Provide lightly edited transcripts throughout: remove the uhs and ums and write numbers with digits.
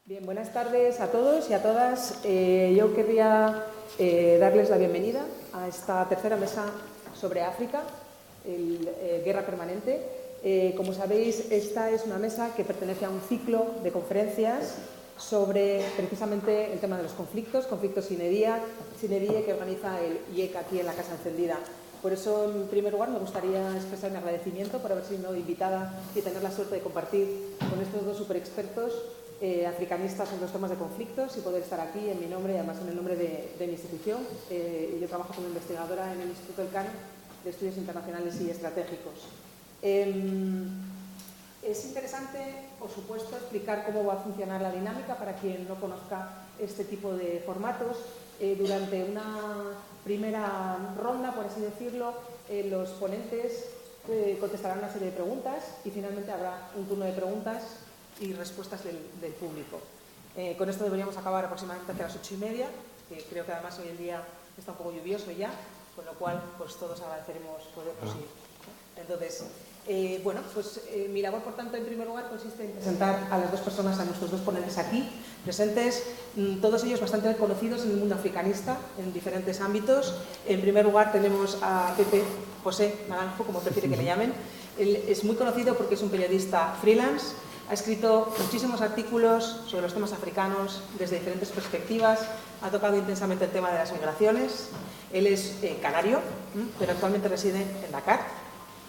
Bien, buenas tardes a todos y a todas. Yo querría darles la bienvenida a esta tercera mesa sobre África, guerra permanente. Como sabéis, esta es una mesa que pertenece a un ciclo de conferencias sobre precisamente el tema de los conflictos sine die que organiza el IEC aquí en la Casa Encendida. Por eso, en primer lugar, me gustaría expresar mi agradecimiento por haber sido invitada y tener la suerte de compartir con estos dos superexpertos africanistas en los temas de conflictos y poder estar aquí en mi nombre y además en el nombre de mi institución. Yo trabajo como investigadora en el Instituto Elcano de Estudios Internacionales y Estratégicos. Es interesante, por supuesto, explicar cómo va a funcionar la dinámica para quien no conozca este tipo de formatos. Durante una primera ronda, por así decirlo, los ponentes contestarán una serie de preguntas y finalmente habrá un turno de preguntas y respuestas del público. Con esto deberíamos acabar aproximadamente a las 8:30, que creo que además hoy en día está un poco lluvioso ya, con lo cual pues todos agradeceremos poder proseguir. Entonces, mi labor, por tanto, en primer lugar, consiste en presentar a las dos personas, a nuestros dos ponentes aquí presentes, todos ellos bastante conocidos en el mundo africanista, en diferentes ámbitos. En primer lugar, tenemos a Pepe José Naranjo, como prefiere que le llamen. Él es muy conocido porque es un periodista freelance. Ha escrito muchísimos artículos sobre los temas africanos desde diferentes perspectivas. Ha tocado intensamente el tema de las migraciones. Él es canario, pero actualmente reside en Dakar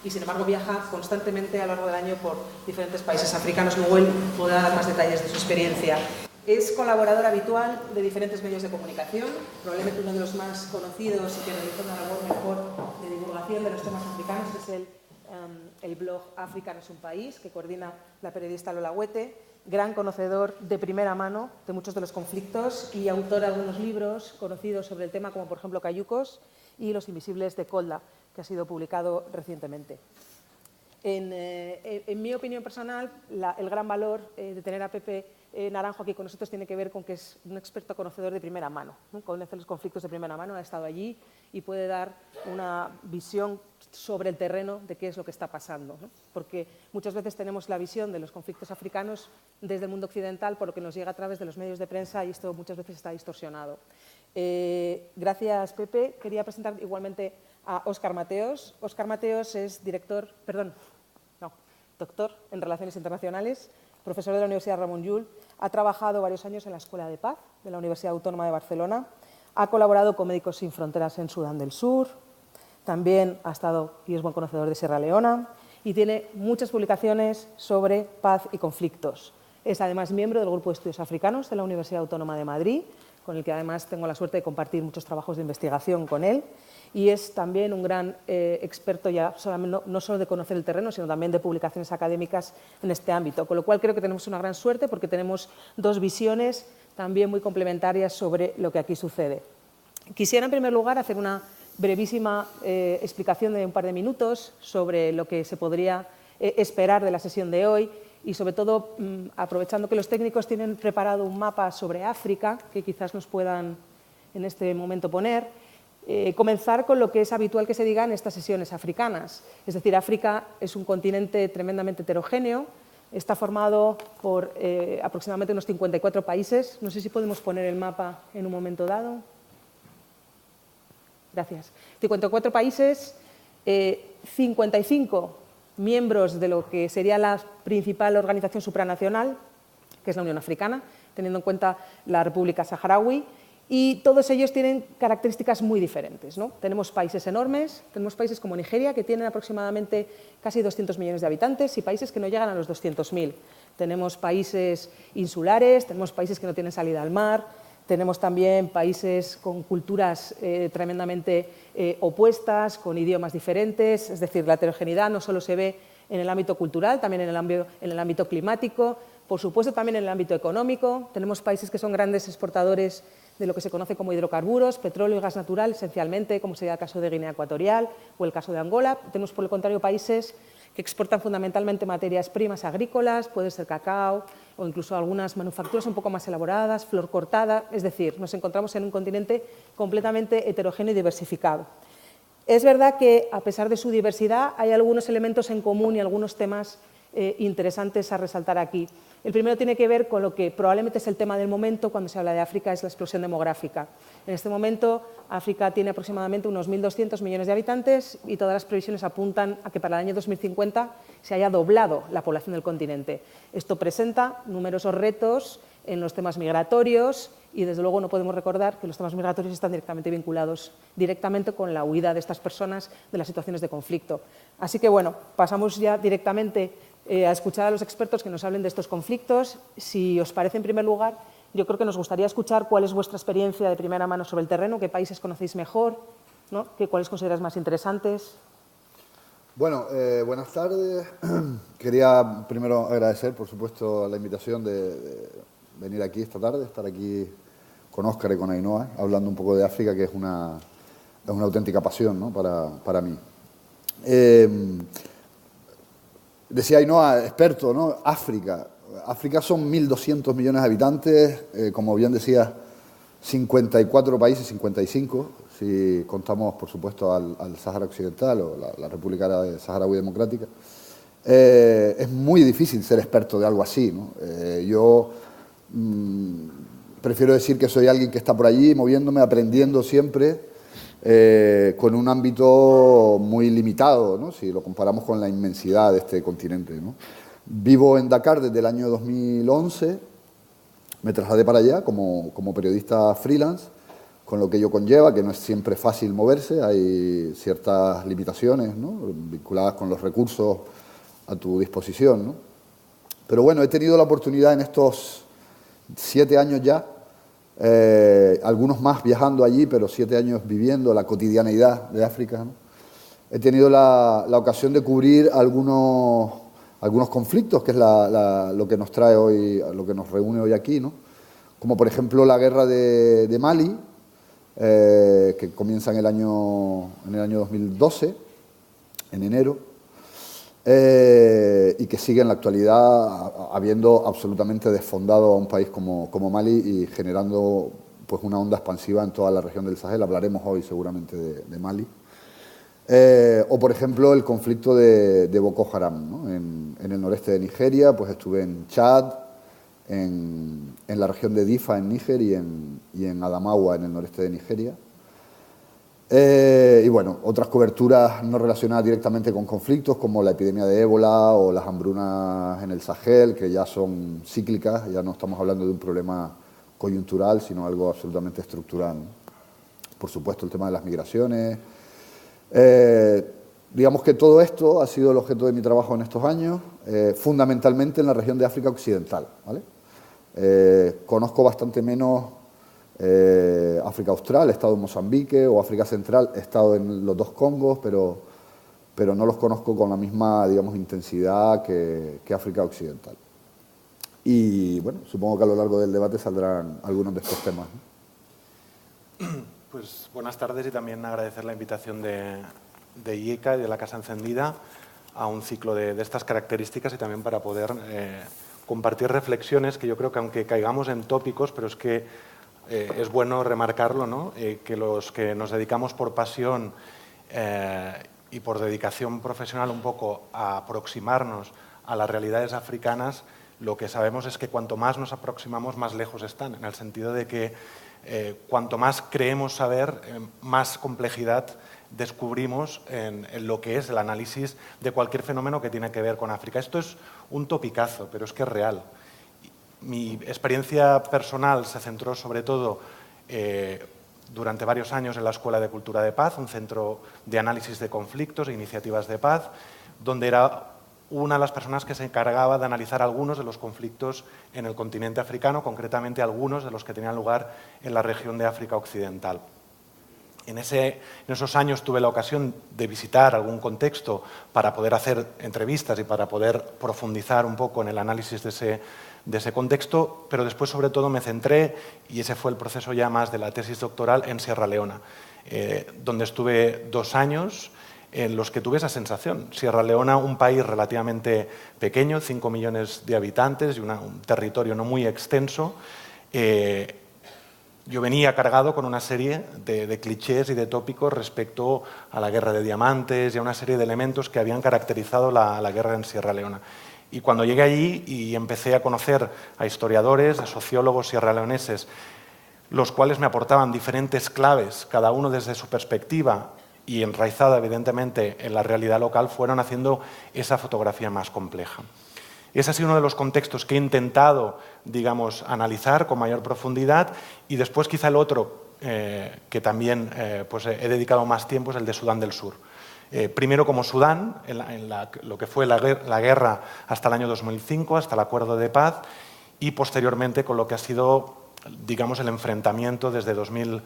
y, sin embargo, viaja constantemente a lo largo del año por diferentes países africanos. Luego él podrá dar más detalles de su experiencia. Es colaborador habitual de diferentes medios de comunicación, probablemente uno de los más conocidos y que realiza una labor mejor de divulgación de los temas africanos es el blog África no es un país, que coordina la periodista Lola Huete, gran conocedor de primera mano de muchos de los conflictos y autor de algunos libros conocidos sobre el tema, como por ejemplo Cayucos y Los invisibles de Kolda, que ha sido publicado recientemente. En mi opinión personal, el gran valor de tener a Pepe Naranjo aquí con nosotros tiene que ver con que es un experto conocedor de primera mano, ¿no? Conoce los conflictos de primera mano, ha estado allí y puede dar una visión sobre el terreno de qué es lo que está pasando, ¿no? Porque muchas veces tenemos la visión de los conflictos africanos desde el mundo occidental por lo que nos llega a través de los medios de prensa y esto muchas veces está distorsionado. Gracias, Pepe. Quería presentar igualmente a Óscar Mateos. Óscar Mateos es doctor en Relaciones Internacionales, profesor de la Universidad Ramon Llull, ha trabajado varios años en la Escuela de Paz de la Universidad Autónoma de Barcelona, ha colaborado con Médicos Sin Fronteras en Sudán del Sur, también ha estado y es buen conocedor de Sierra Leona y tiene muchas publicaciones sobre paz y conflictos. Es además miembro del Grupo de Estudios Africanos de la Universidad Autónoma de Madrid, con el que además tengo la suerte de compartir muchos trabajos de investigación con él, y es también un gran experto ya no solo de conocer el terreno, sino también de publicaciones académicas en este ámbito, con lo cual creo que tenemos una gran suerte porque tenemos dos visiones también muy complementarias sobre lo que aquí sucede. Quisiera, en primer lugar, hacer una brevísima explicación de un par de minutos sobre lo que se podría esperar de la sesión de hoy y, sobre todo, aprovechando que los técnicos tienen preparado un mapa sobre África, que quizás nos puedan en este momento poner. Comenzar con lo que es habitual que se diga en estas sesiones africanas. Es decir, África es un continente tremendamente heterogéneo, está formado por aproximadamente unos 54 países. No sé si podemos poner el mapa en un momento dado. Gracias. 54 países, 55 miembros de lo que sería la principal organización supranacional, que es la Unión Africana, teniendo en cuenta la República Saharaui, y todos ellos tienen características muy diferentes, ¿no? Tenemos países enormes, tenemos países como Nigeria, que tienen aproximadamente casi 200 millones de habitantes, y países que no llegan a los 200.000. Tenemos países insulares, tenemos países que no tienen salida al mar, tenemos también países con culturas tremendamente opuestas, con idiomas diferentes, es decir, la heterogeneidad no solo se ve en el ámbito cultural, también en el ámbito climático, por supuesto también en el ámbito económico. Tenemos países que son grandes exportadores de lo que se conoce como hidrocarburos, petróleo y gas natural, esencialmente, como sería el caso de Guinea Ecuatorial o el caso de Angola. Tenemos, por el contrario, países que exportan fundamentalmente materias primas agrícolas, puede ser cacao o incluso algunas manufacturas un poco más elaboradas, flor cortada, es decir, nos encontramos en un continente completamente heterogéneo y diversificado. Es verdad que, a pesar de su diversidad, hay algunos elementos en común y algunos temas interesantes a resaltar aquí. El primero tiene que ver con lo que probablemente es el tema del momento cuando se habla de África, es la explosión demográfica. En este momento, África tiene aproximadamente unos 1.200 millones de habitantes y todas las previsiones apuntan a que para el año 2050 se haya doblado la población del continente. Esto presenta numerosos retos en los temas migratorios y, desde luego, no podemos recordar que los temas migratorios están directamente vinculados con la huida de estas personas de las situaciones de conflicto. Así que, bueno, pasamos ya directamente a escuchar a los expertos que nos hablen de estos conflictos. Si os parece, en primer lugar, yo creo que nos gustaría escuchar cuál es vuestra experiencia de primera mano sobre el terreno, qué países conocéis mejor, ¿no? ¿Cuáles consideráis más interesantes? Bueno, buenas tardes. Quería primero agradecer, por supuesto, la invitación de venir aquí esta tarde, estar aquí con Óscar y con Ainhoa, hablando un poco de África, que es una auténtica pasión, ¿no?, para mí. Decía Ainhoa, experto, ¿no? África son 1.200 millones de habitantes, como bien decía, 54 países, 55, si contamos, por supuesto, al Sáhara Occidental o la República Árabe Saharaui Democrática. Es muy difícil ser experto de algo así, ¿no? Yo prefiero decir que soy alguien que está por allí, moviéndome, aprendiendo siempre, con un ámbito muy limitado, ¿no?, si lo comparamos con la inmensidad de este continente, ¿no? Vivo en Dakar desde el año 2011, me trasladé para allá como periodista freelance, con lo que ello conlleva, que no es siempre fácil moverse, hay ciertas limitaciones, ¿no?, vinculadas con los recursos a tu disposición, ¿no? Pero bueno, he tenido la oportunidad en estos 7 años ya, algunos más viajando allí, pero 7 años viviendo la cotidianeidad de África, ¿no? He tenido la ocasión de cubrir algunos conflictos, que es lo que nos trae hoy, lo que nos reúne hoy aquí, ¿no? Como por ejemplo la guerra de Mali, que comienza en el año 2012, en enero, y que sigue en la actualidad habiendo absolutamente desfondado a un país como Mali y generando, pues, una onda expansiva en toda la región del Sahel. Hablaremos hoy seguramente de Mali. O, por ejemplo, el conflicto de Boko Haram, ¿no?, en el noreste de Nigeria. Pues estuve en Chad, en la región de Difa, en Níger, y en Adamawa, en el noreste de Nigeria. Y bueno, otras coberturas no relacionadas directamente con conflictos, como la epidemia de ébola o las hambrunas en el Sahel, que ya son cíclicas, ya no estamos hablando de un problema coyuntural, sino algo absolutamente estructural, ¿no? Por supuesto, el tema de las migraciones. Digamos que todo esto ha sido el objeto de mi trabajo en estos años, fundamentalmente en la región de África Occidental, ¿vale? Conozco bastante menos África Austral, he estado en Mozambique, o África Central, he estado en los dos Congos, pero no los conozco con la misma, digamos, intensidad que África Occidental. Y bueno, supongo que a lo largo del debate saldrán algunos de estos temas, ¿no? Pues buenas tardes, y también agradecer la invitación de IECA y de la Casa Encendida a un ciclo de estas características, y también para poder compartir reflexiones que yo creo que, aunque caigamos en tópicos, pero es que es bueno remarcarlo, ¿no?, que los que nos dedicamos por pasión y por dedicación profesional un poco a aproximarnos a las realidades africanas, lo que sabemos es que cuanto más nos aproximamos, más lejos están, en el sentido de que cuanto más creemos saber, más complejidad descubrimos en lo que es el análisis de cualquier fenómeno que tiene que ver con África. Esto es un topicazo, pero es que es real. Mi experiencia personal se centró sobre todo durante varios años en la Escuela de Cultura de Paz, un centro de análisis de conflictos e iniciativas de paz, donde era una de las personas que se encargaba de analizar algunos de los conflictos en el continente africano, concretamente algunos de los que tenían lugar en la región de África Occidental. En esos años tuve la ocasión de visitar algún contexto para poder hacer entrevistas y para poder profundizar un poco en el análisis de ese contexto, pero después, sobre todo, me centré, y ese fue el proceso ya más de la tesis doctoral, en Sierra Leona, donde estuve 2 años en los que tuve esa sensación. Sierra Leona, un país relativamente pequeño, 5 millones de habitantes y un territorio no muy extenso. Yo venía cargado con una serie de clichés y de tópicos respecto a la guerra de diamantes y a una serie de elementos que habían caracterizado la guerra en Sierra Leona. Y cuando llegué allí y empecé a conocer a historiadores, a sociólogos sierraleoneses, los cuales me aportaban diferentes claves, cada uno desde su perspectiva y enraizada, evidentemente, en la realidad local, fueron haciendo esa fotografía más compleja. Ese ha sido uno de los contextos que he intentado, digamos, analizar con mayor profundidad, y después quizá el otro, que también pues he dedicado más tiempo, es el de Sudán del Sur. Primero como Sudán, en lo que fue la guerra hasta el año 2005, hasta el acuerdo de paz, y posteriormente con lo que ha sido, digamos, el enfrentamiento desde 2000,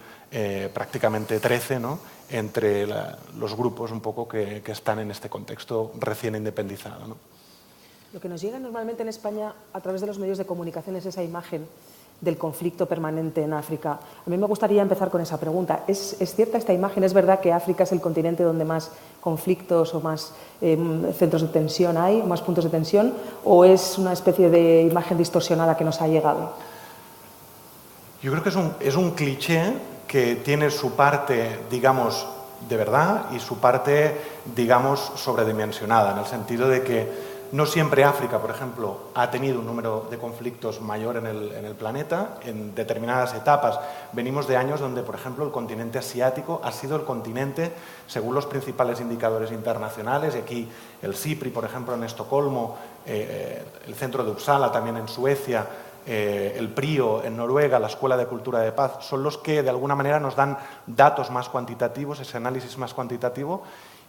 prácticamente 13, ¿no?, entre los grupos un poco que están en este contexto recién independizado, ¿no? Lo que nos llega normalmente en España a través de los medios de comunicación es esa imagen del conflicto permanente en África. A mí me gustaría empezar con esa pregunta. ¿Es cierta esta imagen? ¿Es verdad que África es el continente donde más conflictos o más centros de tensión hay, más puntos de tensión? ¿O es una especie de imagen distorsionada que nos ha llegado? Yo creo que es un cliché que tiene su parte, digamos, de verdad y su parte, digamos, sobredimensionada, en el sentido de que no siempre África, por ejemplo, ha tenido un número de conflictos mayor en el planeta. En determinadas etapas venimos de años donde, por ejemplo, el continente asiático ha sido el continente, según los principales indicadores internacionales, y aquí el CIPRI, por ejemplo, en Estocolmo, el centro de Uppsala, también en Suecia, el PRIO en Noruega, la Escuela de Cultura de Paz, son los que de alguna manera nos dan datos más cuantitativos, ese análisis más cuantitativo.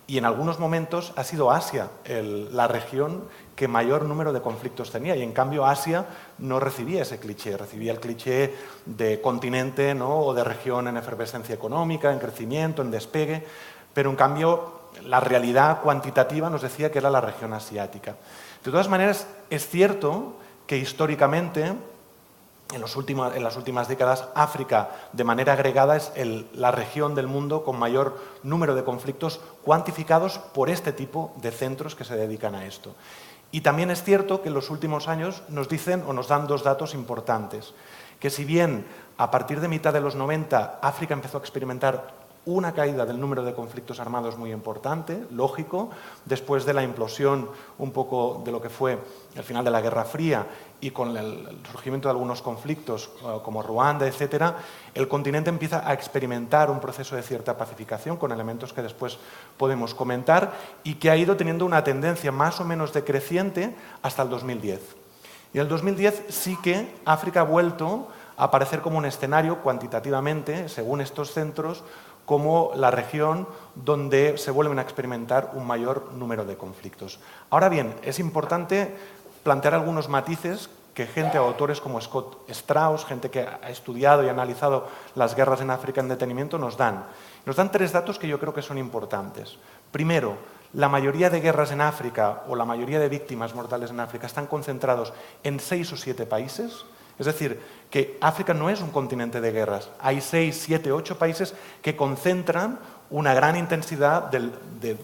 Y en algunos momentos ha sido Asia la región que mayor número de conflictos tenía, y en cambio Asia no recibía ese cliché, recibía el cliché de continente, ¿no?, o de región en efervescencia económica, en crecimiento, en despegue, pero en cambio la realidad cuantitativa nos decía que era la región asiática. De todas maneras, es cierto que históricamente, en las últimas décadas, África, de manera agregada, es la región del mundo con mayor número de conflictos cuantificados por este tipo de centros que se dedican a esto. Y también es cierto que en los últimos años nos dicen o nos dan dos datos importantes, que si bien a partir de mitad de los 90 África empezó a experimentar una caída del número de conflictos armados muy importante, lógico, después de la implosión un poco de lo que fue el final de la Guerra Fría y con el surgimiento de algunos conflictos como Ruanda, etcétera, el continente empieza a experimentar un proceso de cierta pacificación con elementos que después podemos comentar y que ha ido teniendo una tendencia más o menos decreciente hasta el 2010. Y en el 2010 sí que África ha vuelto a aparecer como un escenario cuantitativamente, según estos centros, como la región donde se vuelven a experimentar un mayor número de conflictos. Ahora bien, es importante plantear algunos matices que gente, autores como Scott Strauss, gente que ha estudiado y analizado las guerras en África en detenimiento, nos dan. Nos dan tres datos que yo creo que son importantes. Primero, la mayoría de guerras en África o la mayoría de víctimas mortales en África están concentrados en 6 o 7 países. Es decir, que África no es un continente de guerras. Hay 6, 7, 8 países que concentran una gran intensidad de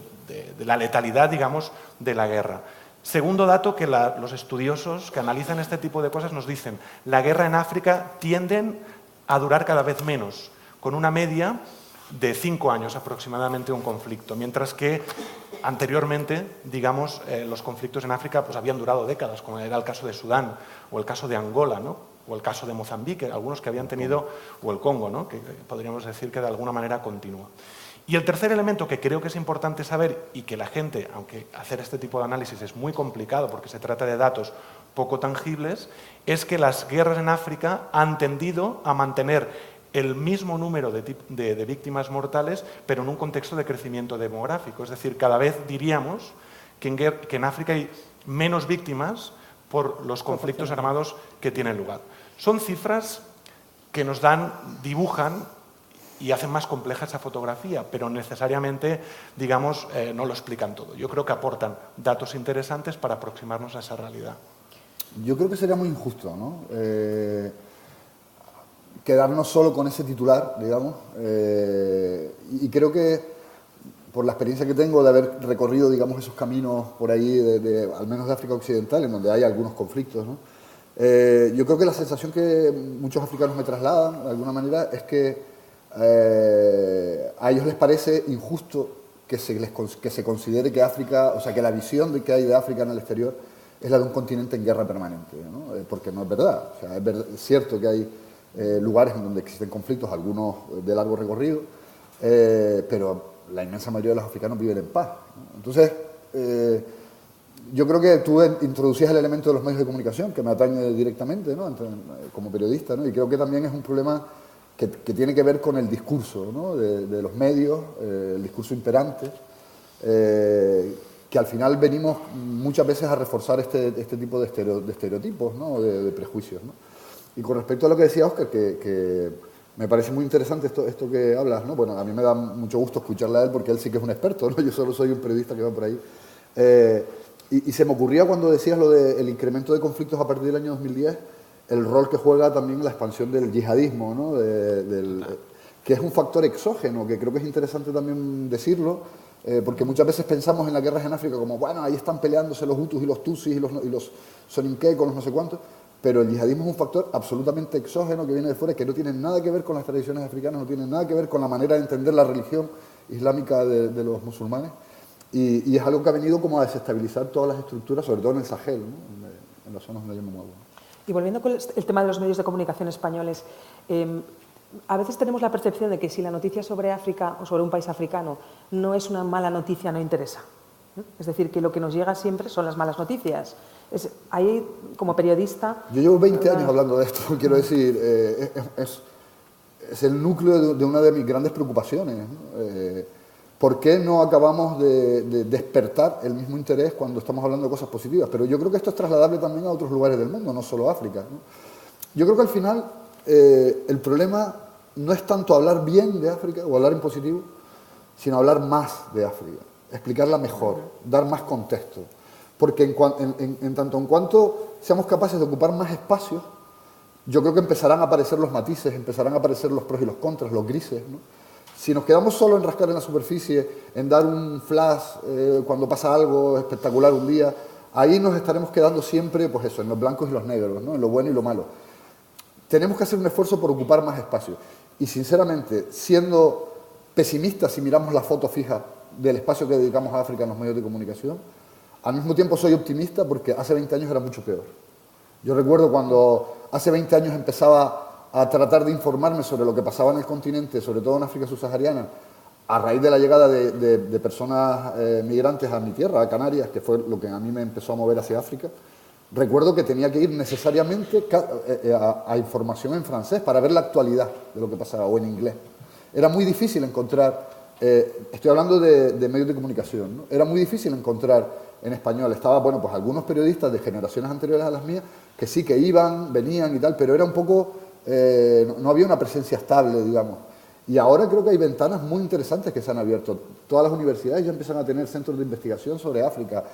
la letalidad, digamos, de la guerra. Segundo dato que los estudiosos que analizan este tipo de cosas nos dicen: la guerra en África tienden a durar cada vez menos, con una media de 5 años aproximadamente un conflicto, mientras que anteriormente, digamos, los conflictos en África pues habían durado décadas, como era el caso de Sudán o el caso de Angola, ¿no?, o el caso de Mozambique, algunos que habían tenido, o el Congo, ¿no?, que podríamos decir que de alguna manera continúa. Y el tercer elemento que creo que es importante saber y que la gente, aunque hacer este tipo de análisis es muy complicado porque se trata de datos poco tangibles, es que las guerras en África han tendido a mantener el mismo número de víctimas mortales, pero en un contexto de crecimiento demográfico. Es decir, cada vez diríamos que en África hay menos víctimas por los conflictos armados que tienen lugar. Son cifras que nos dibujan y hacen más compleja esa fotografía, pero necesariamente, digamos, no lo explican todo. Yo creo que aportan datos interesantes para aproximarnos a esa realidad. Yo creo que sería muy injusto, ¿no?, quedarnos solo con ese titular, digamos, y creo que por la experiencia que tengo de haber recorrido, digamos, esos caminos por ahí, al menos de África Occidental, en donde hay algunos conflictos, ¿no?, yo creo que la sensación que muchos africanos me trasladan, de alguna manera, es que a ellos les parece injusto que se considere que África, o sea, que la visión que hay de África en el exterior es la de un continente en guerra permanente, ¿no? Porque no es verdad. O sea, es cierto que hay lugares en donde existen conflictos, algunos de largo recorrido, pero la inmensa mayoría de los africanos viven en paz, ¿no? Entonces, yo creo que tú introducías el elemento de los medios de comunicación, que me atañe directamente, ¿no? Como periodista, ¿no? Y creo que también es un problema que tiene que ver con el discurso, ¿no? de los medios, el discurso imperante, que al final venimos muchas veces a reforzar este tipo de estereotipos, ¿no? de prejuicios, ¿no? Y con respecto a lo que decía Óscar, que me parece muy interesante esto que hablas, ¿no? Bueno, a mí me da mucho gusto escucharle a él porque él sí que es un experto, ¿no? Yo solo soy un periodista que va por ahí. Y se me ocurría cuando decías lo del incremento de conflictos a partir del año 2010, el rol que juega también la expansión del yihadismo, ¿no? Que es un factor exógeno, que creo que es interesante también decirlo, porque muchas veces pensamos en las guerras en África como, bueno, ahí están peleándose los hutus y los tutsis y los soninké con los no sé cuántos, pero el yihadismo es un factor absolutamente exógeno que viene de fuera, que no tiene nada que ver con las tradiciones africanas, no tiene nada que ver con la manera de entender la religión islámica de los musulmanes, y es algo que ha venido como a desestabilizar todas las estructuras, sobre todo en el Sahel, ¿no? En las zonas donde yo me muevo. Y volviendo con el tema de los medios de comunicación españoles, a veces tenemos la percepción de que si la noticia sobre África o sobre un país africano no es una mala noticia, no interesa. Es decir, que lo que nos llega siempre son las malas noticias. Ahí, como periodista... Yo llevo 20 años hablando de esto, quiero decir, es el núcleo de una de mis grandes preocupaciones, ¿no? ¿Por qué no acabamos de despertar el mismo interés cuando estamos hablando de cosas positivas? Pero yo creo que esto es trasladable también a otros lugares del mundo, no solo a África, ¿no? Yo creo que al final el problema no es tanto hablar bien de África o hablar en positivo, sino hablar más de África, explicarla mejor, dar más contexto. Porque en tanto en cuanto seamos capaces de ocupar más espacios, yo creo que empezarán a aparecer los matices, empezarán a aparecer los pros y los contras, los grises, ¿no? Si nos quedamos solo en rascar en la superficie, en dar un flash cuando pasa algo espectacular un día, ahí nos estaremos quedando siempre, pues eso, en los blancos y los negros, ¿no? En lo bueno y lo malo. Tenemos que hacer un esfuerzo por ocupar más espacio. Y sinceramente, siendo pesimistas, si miramos la foto fija del espacio que dedicamos a África en los medios de comunicación, al mismo tiempo soy optimista porque hace 20 años era mucho peor. Yo recuerdo cuando hace 20 años empezaba a tratar de informarme sobre lo que pasaba en el continente, sobre todo en África subsahariana, a raíz de la llegada de personas migrantes a mi tierra, a Canarias, que fue lo que a mí me empezó a mover hacia África. Recuerdo que tenía que ir necesariamente a información en francés para ver la actualidad de lo que pasaba, o en inglés. Era muy difícil encontrar, estoy hablando de medios de comunicación, ¿no? Era muy difícil encontrar en español. Estaba, bueno, pues algunos periodistas de generaciones anteriores a las mías que sí que iban, venían y tal, pero era un poco, no había una presencia estable, digamos. Y ahora creo que hay ventanas muy interesantes que se han abierto. Todas las universidades ya empiezan a tener centros de investigación sobre África.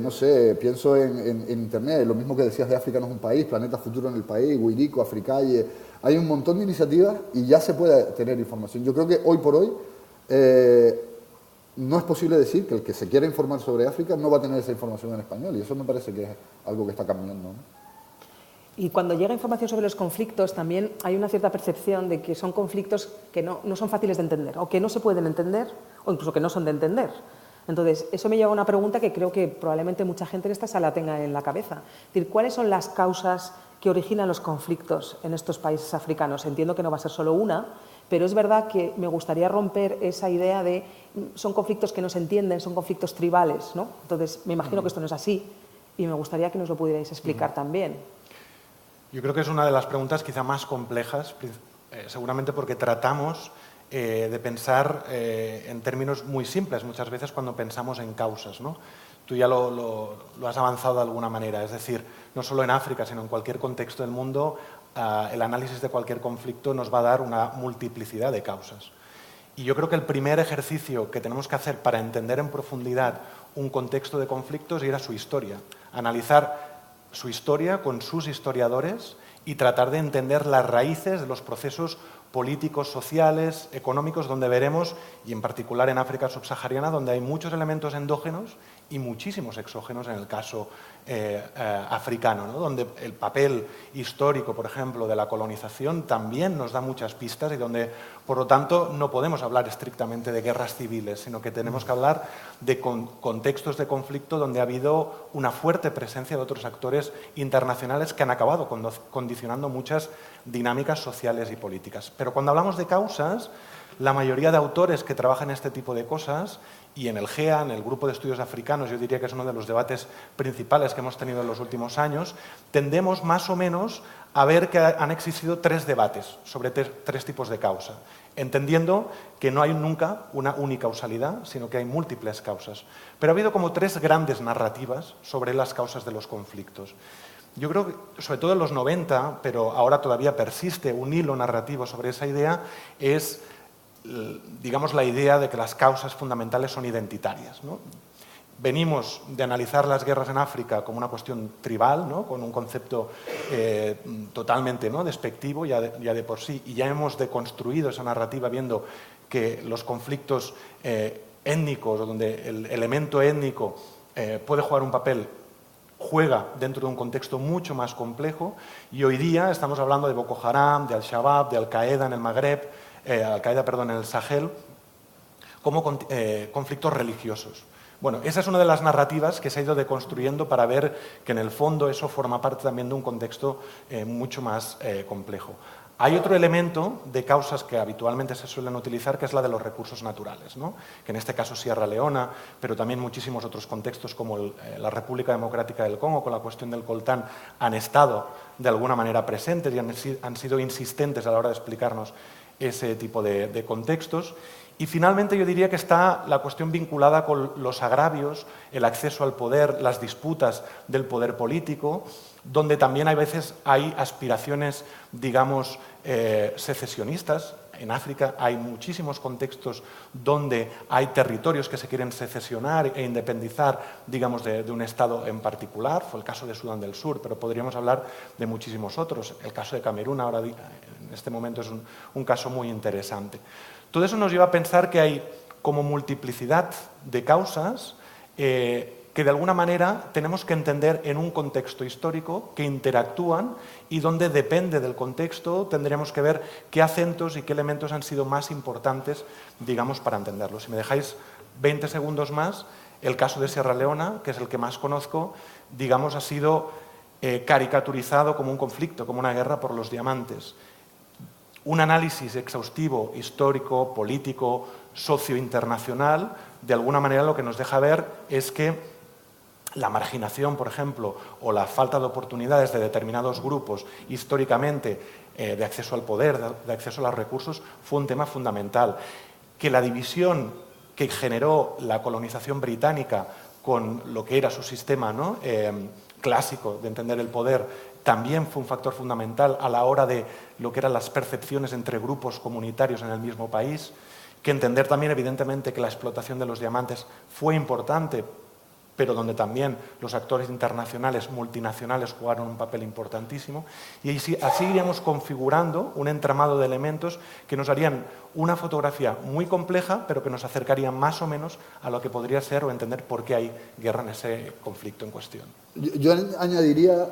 No sé, pienso en Internet, lo mismo que decías de África no es un país, Planeta Futuro en el país, Wirico, Africalle. Hay un montón de iniciativas y ya se puede tener información. Yo creo que hoy por hoy no es posible decir que el que se quiera informar sobre África no va a tener esa información en español, y eso me parece que es algo que está cambiando, ¿no? Y cuando llega información sobre los conflictos, también hay una cierta percepción de que son conflictos que no son fáciles de entender, o que no se pueden entender, o incluso que no son de entender. Entonces, eso me lleva a una pregunta que creo que probablemente mucha gente en esta sala tenga en la cabeza. Es decir, ¿cuáles son las causas que originan los conflictos en estos países africanos? Entiendo que no va a ser solo una, pero es verdad que me gustaría romper esa idea de son conflictos que no se entienden, son conflictos tribales, ¿no? Entonces, me imagino que esto no es así y me gustaría que nos lo pudierais explicar también. Yo creo que es una de las preguntas quizá más complejas, seguramente porque tratamos de pensar en términos muy simples muchas veces cuando pensamos en causas, ¿no? Tú ya lo has avanzado de alguna manera, es decir, no solo en África, sino en cualquier contexto del mundo, el análisis de cualquier conflicto nos va a dar una multiplicidad de causas. Y yo creo que el primer ejercicio que tenemos que hacer para entender en profundidad un contexto de conflicto es ir a su historia, analizar su historia con sus historiadores y tratar de entender las raíces de los procesos políticos, sociales, económicos, donde veremos, y en particular en África subsahariana, donde hay muchos elementos endógenos y muchísimos exógenos en el caso africano, ¿no? Donde el papel histórico, por ejemplo, de la colonización también nos da muchas pistas y donde, por lo tanto, no podemos hablar estrictamente de guerras civiles, sino que tenemos que hablar de contextos de conflicto donde ha habido una fuerte presencia de otros actores internacionales que han acabado condicionando muchas dinámicas sociales y políticas. Pero cuando hablamos de causas, la mayoría de autores que trabajan este tipo de cosas, y en el GEA, en el Grupo de Estudios Africanos, yo diría que es uno de los debates principales que hemos tenido en los últimos años, tendemos más o menos a ver que han existido 3 debates sobre 3 tipos de causa, entendiendo que no hay nunca una unicausalidad, sino que hay múltiples causas. Pero ha habido como 3 grandes narrativas sobre las causas de los conflictos. Yo creo que, sobre todo en los 90, pero ahora todavía persiste un hilo narrativo sobre esa idea, es, digamos, la idea de que las causas fundamentales son identitarias, ¿no? Venimos de analizar las guerras en África como una cuestión tribal, ¿no? Con un concepto totalmente, ¿no?, despectivo ya de por sí, y ya hemos deconstruido esa narrativa viendo que los conflictos étnicos, o donde el elemento étnico puede jugar un papel, juega dentro de un contexto mucho más complejo, y hoy día estamos hablando de Boko Haram, de Al-Shabaab, de Al-Qaeda en el Magreb, Al-Qaeda, perdón, en el Sahel, como conflictos religiosos. Bueno, esa es una de las narrativas que se ha ido deconstruyendo para ver que en el fondo eso forma parte también de un contexto mucho más complejo. Hay otro elemento de causas que habitualmente se suelen utilizar, que es la de los recursos naturales, ¿no? Que en este caso Sierra Leona, pero también muchísimos otros contextos como la República Democrática del Congo, con la cuestión del coltán, han estado de alguna manera presentes y han sido insistentes a la hora de explicarnos ese tipo de contextos. Y finalmente yo diría que está la cuestión vinculada con los agravios, el acceso al poder, las disputas del poder político, donde también a veces hay aspiraciones, digamos, secesionistas. En África hay muchísimos contextos donde hay territorios que se quieren secesionar e independizar, digamos, de un Estado en particular. Fue el caso de Sudán del Sur, pero podríamos hablar de muchísimos otros. El caso de Camerún ahora, en este momento, es un caso muy interesante. Todo eso nos lleva a pensar que hay como multiplicidad de causas que de alguna manera tenemos que entender en un contexto histórico, que interactúan y donde depende del contexto tendremos que ver qué acentos y qué elementos han sido más importantes, digamos, para entenderlo. Si me dejáis 20 segundos más, el caso de Sierra Leona, que es el que más conozco, digamos, ha sido caricaturizado como un conflicto, como una guerra por los diamantes. Un análisis exhaustivo, histórico, político, socio-internacional, de alguna manera lo que nos deja ver es que la marginación, por ejemplo, o la falta de oportunidades de determinados grupos históricamente de acceso al poder, de acceso a los recursos, fue un tema fundamental. Que la división que generó la colonización británica con lo que era su sistema, ¿no?, clásico de entender el poder, también fue un factor fundamental a la hora de lo que eran las percepciones entre grupos comunitarios en el mismo país, que entender también, evidentemente, que la explotación de los diamantes fue importante, pero donde también los actores internacionales, multinacionales, jugaron un papel importantísimo. Y así iríamos configurando un entramado de elementos que nos harían una fotografía muy compleja, pero que nos acercarían más o menos a lo que podría ser o entender por qué hay guerra en ese conflicto en cuestión. Yo añadiría,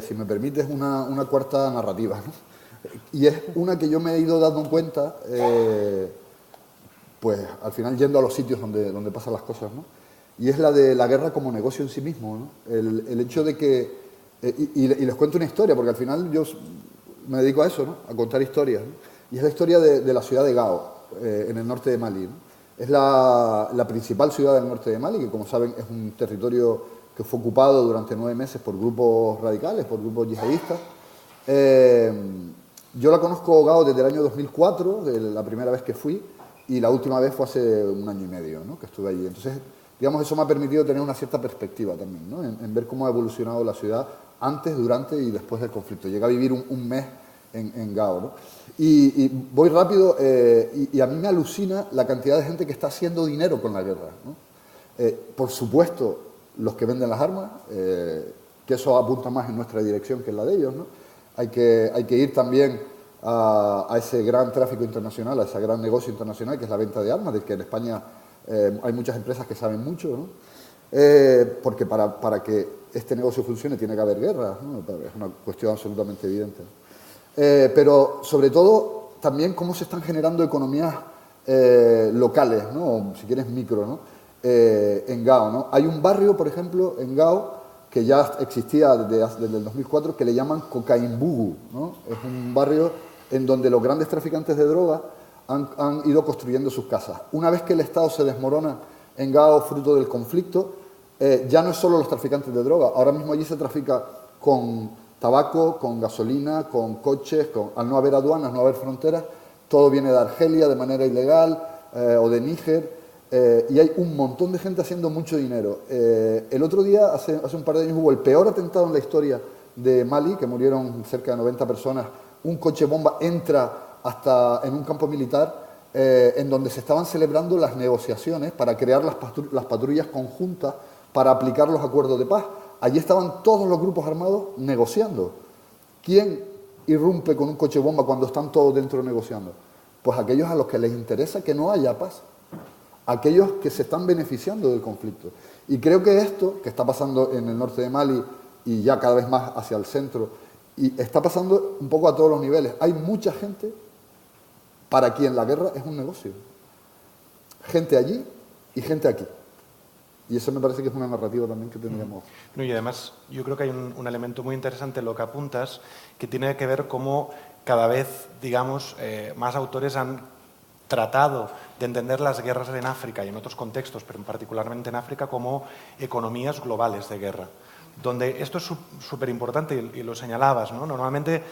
si me permites, una cuarta narrativa, ¿no? Y es una que yo me he ido dando cuenta, pues al final yendo a los sitios donde pasan las cosas, ¿no? Y es la de la guerra como negocio en sí mismo, ¿no? El hecho de que, y les cuento una historia, porque al final yo me dedico a eso, ¿no?, a contar historias, ¿no? Y es la historia de la ciudad de Gao, en el norte de Mali, ¿no? Es la principal ciudad del norte de Mali, que como saben es un territorio que fue ocupado durante 9 meses por grupos radicales, por grupos yihadistas. Yo la conozco, Gao, desde el año 2004, de la primera vez que fui, y la última vez fue hace 1 año y medio, ¿no?, que estuve allí. Entonces, digamos, eso me ha permitido tener una cierta perspectiva también, ¿no?, en ver cómo ha evolucionado la ciudad antes, durante y después del conflicto. Llegué a vivir un mes en Gao, ¿no? Y voy rápido, y a mí me alucina la cantidad de gente que está haciendo dinero con la guerra, ¿no? Por supuesto, los que venden las armas, que eso apunta más en nuestra dirección que en la de ellos, ¿no? Hay que ir también a ese gran tráfico internacional, a ese gran negocio internacional que es la venta de armas, del que en España hay muchas empresas que saben mucho, ¿no? porque para que este negocio funcione tiene que haber guerra, ¿no? Es una cuestión absolutamente evidente. Pero sobre todo también cómo se están generando economías locales, ¿no? O, si quieres micro, ¿no? En Gao, ¿no? Hay un barrio, por ejemplo, en Gao, que ya existía desde el 2004, que le llaman Cocaimbugu, ¿no? Es un barrio en donde los grandes traficantes de droga han ido construyendo sus casas. Una vez que el Estado se desmorona en Gao, fruto del conflicto, ya no es solo los traficantes de droga, ahora mismo allí se trafica con tabaco, con gasolina, con coches, al no haber aduanas, no haber fronteras, todo viene de Argelia de manera ilegal o de Níger, y hay un montón de gente haciendo mucho dinero. El otro día, hace un par de años, hubo el peor atentado en la historia de Mali, que murieron cerca de 90 personas. Un coche bomba entra hasta en un campo militar en donde se estaban celebrando las negociaciones para crear las patrullas conjuntas para aplicar los acuerdos de paz. Allí estaban todos los grupos armados negociando. ¿Quién irrumpe con un coche bomba cuando están todos dentro negociando? Pues aquellos a los que les interesa que no haya paz. Aquellos que se están beneficiando del conflicto. Y creo que esto, que está pasando en el norte de Mali y ya cada vez más hacia el centro, y está pasando un poco a todos los niveles. Hay mucha gente para quien la guerra es un negocio. Gente allí y gente aquí. Y eso me parece que es una narrativa también que tendríamos. No, y además, yo creo que hay un elemento muy interesante en lo que apuntas, que tiene que ver cómo cada vez, digamos, más autores han tratado de entender las guerras en África y en otros contextos, pero particularmente en África, como economías globales de guerra. Donde esto es súper importante y lo señalabas, ¿no? Normalmente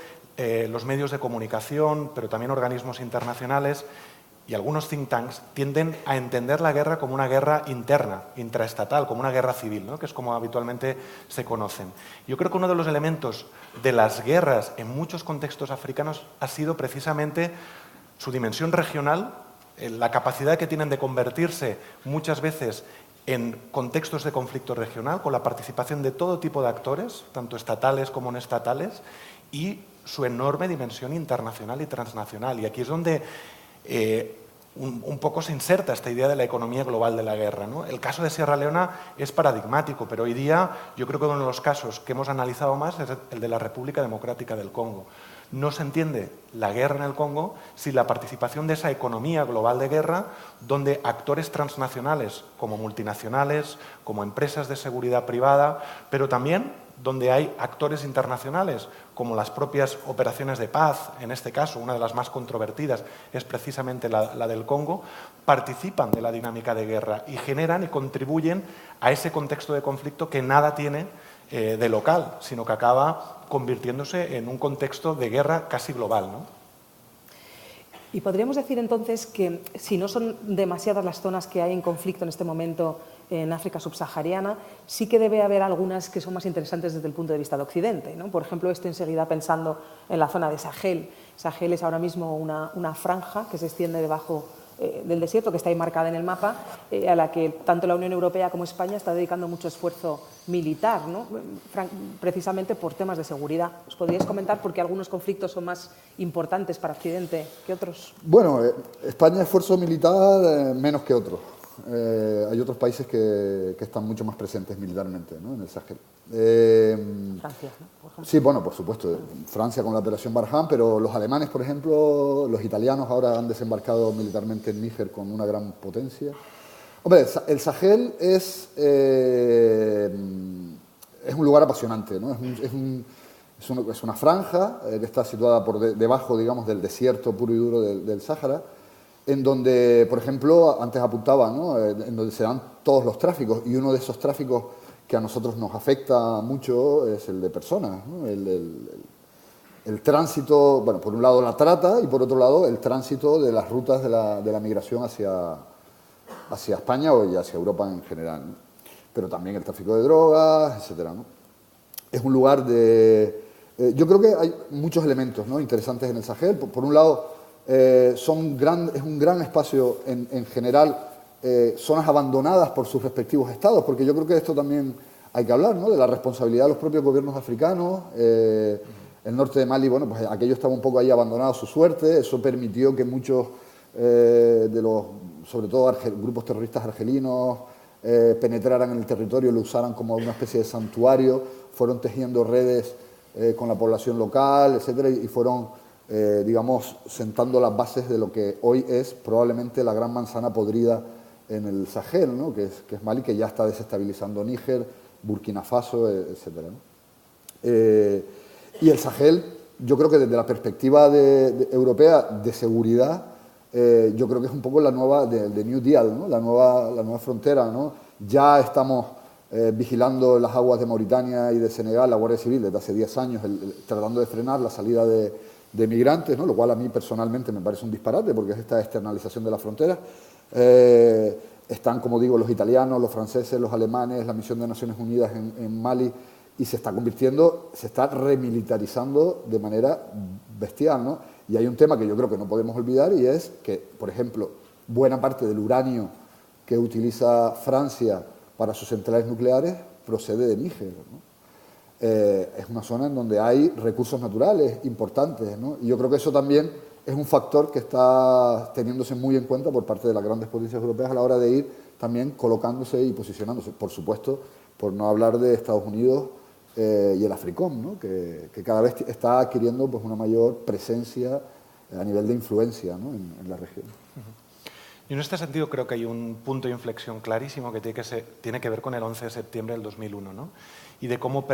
los medios de comunicación, pero también organismos internacionales y algunos think tanks tienden a entender la guerra como una guerra interna, intraestatal, como una guerra civil, ¿no? Que es como habitualmente se conocen. Yo creo que uno de los elementos de las guerras en muchos contextos africanos ha sido precisamente su dimensión regional, la capacidad que tienen de convertirse muchas veces en contextos de conflicto regional, con la participación de todo tipo de actores, tanto estatales como no estatales, y su enorme dimensión internacional y transnacional. Y aquí es donde un poco se inserta esta idea de la economía global de la guerra, ¿no? El caso de Sierra Leona es paradigmático, pero hoy día yo creo que uno de los casos que hemos analizado más es el de la República Democrática del Congo. No se entiende la guerra en el Congo sin la participación de esa economía global de guerra, donde actores transnacionales como multinacionales, como empresas de seguridad privada, pero también donde hay actores internacionales como las propias operaciones de paz, en este caso una de las más controvertidas es precisamente la del Congo, participan de la dinámica de guerra y generan y contribuyen a ese contexto de conflicto que nada tiene de local, sino que acaba convirtiéndose en un contexto de guerra casi global, ¿no? Y podríamos decir entonces que si no son demasiadas las zonas que hay en conflicto en este momento en África subsahariana, sí que debe haber algunas que son más interesantes desde el punto de vista de Occidente, ¿no? Por ejemplo, estoy enseguida pensando en la zona de Sahel. Sahel es ahora mismo una franja que se extiende debajo del desierto, que está ahí marcada en el mapa, a la que tanto la Unión Europea como España está dedicando mucho esfuerzo militar, ¿no? Precisamente por temas de seguridad. ¿Os podríais comentar por qué algunos conflictos son más importantes para Occidente que otros? Bueno, España esfuerzo militar menos que otros. Hay otros países que están mucho más presentes militarmente, ¿no? En el Sahel. Francia, ¿no? Por ejemplo. Sí, bueno, por supuesto. Francia con la operación Barkhane, pero los alemanes, por ejemplo, los italianos ahora han desembarcado militarmente en Níger con una gran potencia. Hombre, el Sahel es un lugar apasionante, ¿no? Es una franja que está situada por debajo, digamos, del desierto puro y duro del Sáhara, en donde, por ejemplo, antes apuntaba, ¿no? En donde se dan todos los tráficos, y uno de esos tráficos que a nosotros nos afecta mucho es el de personas, ¿no? El tránsito, bueno, por un lado la trata y por otro lado el tránsito de las rutas de la migración hacia España y hacia Europa en general, ¿no? Pero también el tráfico de drogas, etcétera, ¿no? Es un lugar de... yo creo que hay muchos elementos, ¿no? Interesantes en el Sahel. Por un lado, es un gran espacio en general, zonas abandonadas por sus respectivos estados, porque yo creo que esto también hay que hablar, ¿no? De la responsabilidad de los propios gobiernos africanos. El norte de Mali, bueno, pues aquello estaba un poco ahí abandonado a su suerte. Eso permitió que muchos de los, sobre todo grupos terroristas argelinos, penetraran en el territorio, lo usaran como una especie de santuario, fueron tejiendo redes con la población local, etcétera, y fueron, digamos, sentando las bases de lo que hoy es probablemente la gran manzana podrida en el Sahel, ¿no? que es Mali, que ya está desestabilizando Níger, Burkina Faso, etcétera, ¿no? Y el Sahel, yo creo que desde la perspectiva europea de seguridad, yo creo que es un poco la nueva, de New Deal, ¿no? la nueva frontera, ¿no? Ya estamos vigilando las aguas de Mauritania y de Senegal, la Guardia Civil, desde hace 10 años, tratando de frenar la salida de migrantes, ¿no? Lo cual a mí personalmente me parece un disparate, porque es esta externalización de la frontera. Están, como digo, los italianos, los franceses, los alemanes, la misión de Naciones Unidas en Mali, y se está convirtiendo, se está remilitarizando de manera bestial, ¿no? Y hay un tema que yo creo que no podemos olvidar, y es que, por ejemplo, buena parte del uranio que utiliza Francia para sus centrales nucleares procede de Níger, ¿no? Es una zona en donde hay recursos naturales importantes, ¿no? Y yo creo que eso también es un factor que está teniéndose muy en cuenta por parte de las grandes potencias europeas a la hora de ir también colocándose y posicionándose. Por supuesto, por no hablar de Estados Unidos y el AFRICOM, ¿no? que cada vez está adquiriendo pues, una mayor presencia a nivel de influencia, ¿no? en la región. Y en este sentido creo que hay un punto de inflexión clarísimo que tiene que ver con el 11 de septiembre del 2001, ¿no? Y de cómo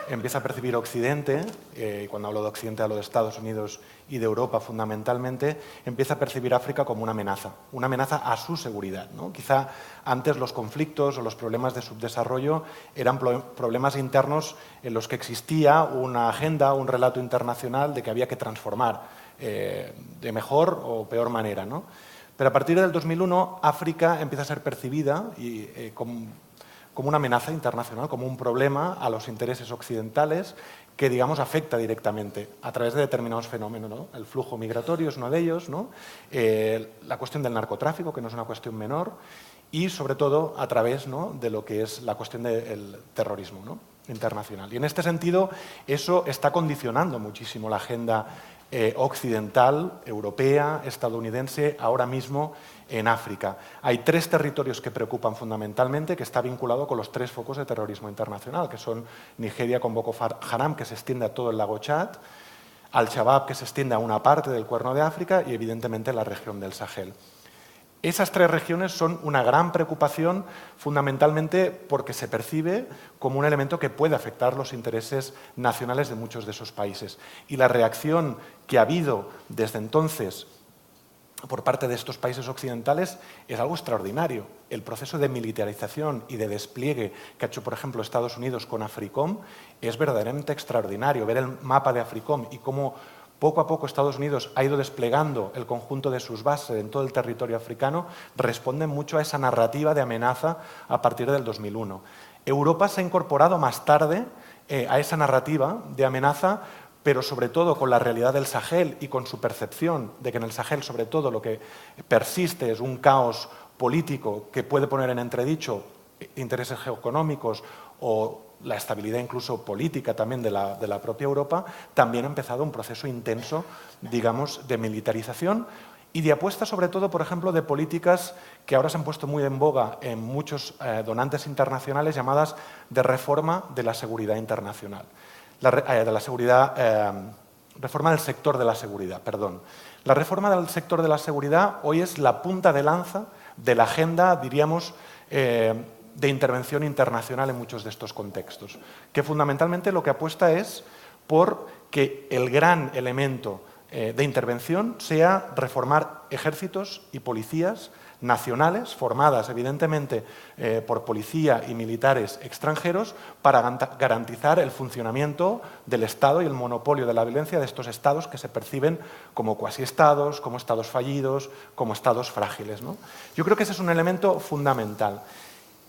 empieza a percibir Occidente, y cuando hablo de Occidente hablo de Estados Unidos y de Europa fundamentalmente, empieza a percibir África como una amenaza a su seguridad, ¿no? Quizá antes los conflictos o los problemas de subdesarrollo eran problemas internos en los que existía una agenda, un relato internacional de que había que transformar de mejor o peor manera, ¿no? Pero a partir del 2001, África empieza a ser percibida como una amenaza internacional, como un problema a los intereses occidentales que, digamos, afecta directamente a través de determinados fenómenos, ¿no? El flujo migratorio es uno de ellos, ¿no? La cuestión del narcotráfico, que no es una cuestión menor, y, sobre todo, a través, ¿no? de lo que es la cuestión del terrorismo, ¿no? internacional. Y, en este sentido, eso está condicionando muchísimo la agenda occidental, europea, estadounidense, ahora mismo en África. Hay 3 territorios que preocupan fundamentalmente, que está vinculado con los 3 focos de terrorismo internacional, que son Nigeria con Boko Haram, que se extiende a todo el lago Chad, Al-Shabaab, que se extiende a una parte del Cuerno de África, y evidentemente la región del Sahel. Esas 3 regiones son una gran preocupación, fundamentalmente porque se percibe como un elemento que puede afectar los intereses nacionales de muchos de esos países. Y la reacción que ha habido desde entonces por parte de estos países occidentales es algo extraordinario. El proceso de militarización y de despliegue que ha hecho, por ejemplo, Estados Unidos con AFRICOM es verdaderamente extraordinario. Ver el mapa de AFRICOM y cómo poco a poco Estados Unidos ha ido desplegando el conjunto de sus bases en todo el territorio africano responde mucho a esa narrativa de amenaza a partir del 2001. Europa se ha incorporado más tarde a esa narrativa de amenaza, pero sobre todo con la realidad del Sahel y con su percepción de que en el Sahel, sobre todo, lo que persiste es un caos político que puede poner en entredicho intereses geoeconómicos o la estabilidad incluso política también de la propia Europa, también ha empezado un proceso intenso, digamos, de militarización y de apuesta, sobre todo, por ejemplo, de políticas que ahora se han puesto muy en boga en muchos donantes internacionales, llamadas de reforma de la seguridad internacional. Reforma del sector de la seguridad, perdón. La reforma del sector de la seguridad hoy es la punta de lanza de la agenda, diríamos, de intervención internacional en muchos de estos contextos, que fundamentalmente lo que apuesta es por que el gran elemento de intervención sea reformar ejércitos y policías nacionales, formadas evidentemente por policía y militares extranjeros, para garantizar el funcionamiento del Estado y el monopolio de la violencia de estos estados que se perciben como cuasiestados, como estados fallidos, como estados frágiles, ¿no? Yo creo que ese es un elemento fundamental.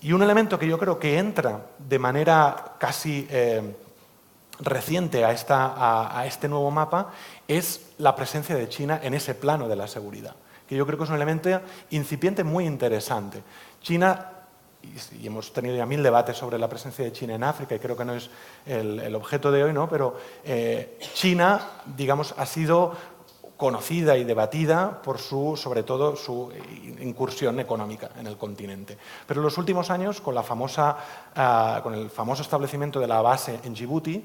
Y un elemento que yo creo que entra de manera casi reciente a este nuevo mapa es la presencia de China en ese plano de la seguridad, que yo creo que es un elemento incipiente muy interesante. China, y hemos tenido ya 1000 debates sobre la presencia de China en África, y creo que no es el objeto de hoy, ¿no? Pero China, digamos, ha sido conocida y debatida por sobre todo su incursión económica en el continente. Pero en los últimos años, con el famoso establecimiento de la base en Djibouti,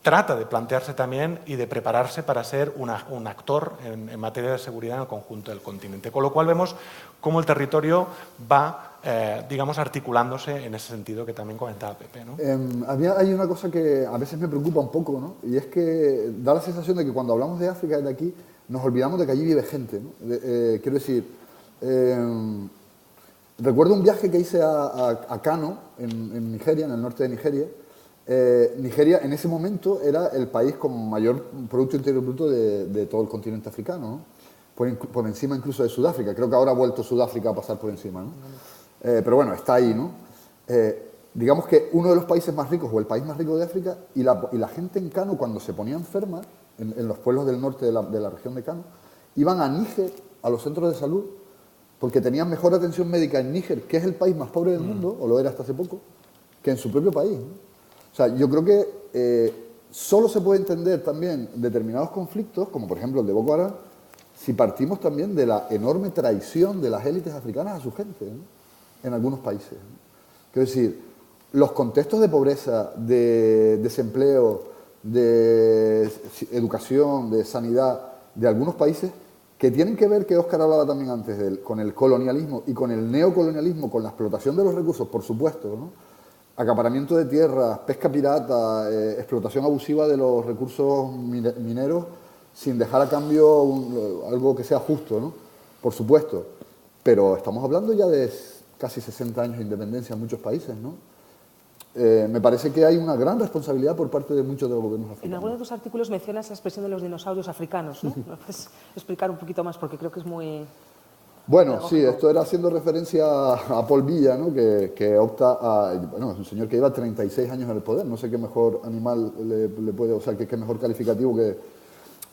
trata de plantearse también y de prepararse para ser un actor en materia de seguridad en el conjunto del continente. Con lo cual vemos cómo el territorio va, digamos, articulándose en ese sentido que también comentaba Pepe, ¿no? Hay una cosa que a veces me preocupa un poco, ¿no? Y es que da la sensación de que cuando hablamos de África desde aquí nos olvidamos de que allí vive gente, ¿no? Quiero decir, recuerdo un viaje que hice a Kano, en Nigeria, en el norte de Nigeria. Nigeria en ese momento era el país con mayor Producto Interior Bruto de todo el continente africano, ¿no? Por encima incluso de Sudáfrica. Creo que ahora ha vuelto Sudáfrica a pasar por encima, ¿no? Pero bueno, está ahí, ¿no? Digamos que uno de los países más ricos o el país más rico de África, y la gente en Kano, cuando se ponía enferma, en los pueblos del norte de la región de Kano, iban a Níger, a los centros de salud, porque tenían mejor atención médica en Níger, que es el país más pobre del mundo, o lo era hasta hace poco, que en su propio país, ¿no? O sea, yo creo que solo se puede entender también determinados conflictos, como por ejemplo el de Boko Haram, si partimos también de la enorme traición de las élites africanas a su gente, ¿no? En algunos países, ¿no? Quiero decir, los contextos de pobreza, de desempleo, de educación, de sanidad, de algunos países, que tienen que ver, que Óscar hablaba también antes, con el colonialismo y con el neocolonialismo, con la explotación de los recursos, por supuesto, ¿no? Acaparamiento de tierras, pesca pirata, explotación abusiva de los recursos mineros sin dejar a cambio algo que sea justo, ¿no? Por supuesto. Pero estamos hablando ya de casi 60 años de independencia en muchos países, ¿no? Me parece que hay una gran responsabilidad por parte de muchos de los gobiernos africanos. En algunos de tus artículos mencionas la expresión de los dinosaurios africanos, ¿no? ¿Me puedes explicar un poquito más? Porque creo que es muy... Bueno, sí, esto era haciendo referencia a Paul Biya, ¿no? que opta a... Bueno, es un señor que lleva 36 años en el poder, no sé qué mejor animal le puede... O sea, qué mejor calificativo que...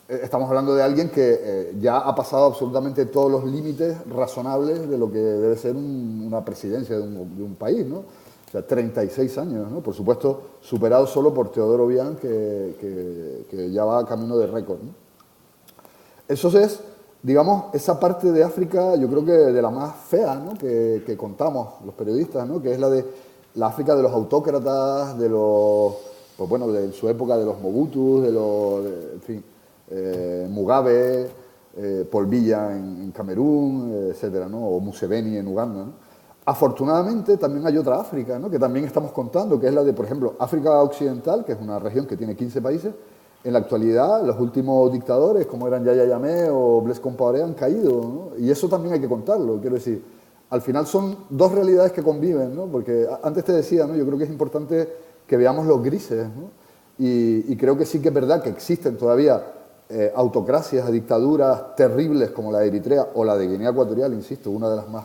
Estamos hablando de alguien que ya ha pasado absolutamente todos los límites razonables de lo que debe ser una presidencia de un país, ¿no? O sea, 36 años, ¿no? Por supuesto, superado solo por Teodoro Obiang, que ya va camino de récord, ¿no? Eso es... Digamos, esa parte de África, yo creo que de la más fea, ¿no? que contamos los periodistas, ¿no? Que es la de la África de los autócratas, de los, pues bueno, de su época de los Mobutus, en fin, Mugabe, Paul Biya en Camerún, etcétera, ¿no? O Museveni en Uganda, ¿no? Afortunadamente también hay otra África, ¿no? Que también estamos contando, que es la de, por ejemplo, África Occidental, que es una región que tiene 15 países. En la actualidad, los últimos dictadores, como eran Yahya Jammeh o Blaise Compaoré, han caído, ¿no? Y eso también hay que contarlo, quiero decir. Al final son dos realidades que conviven, ¿no? Porque antes te decía, ¿no? Yo creo que es importante que veamos los grises, ¿no? Y creo que sí que es verdad que existen todavía autocracias, dictaduras terribles como la de Eritrea o la de Guinea Ecuatorial, insisto, una de las más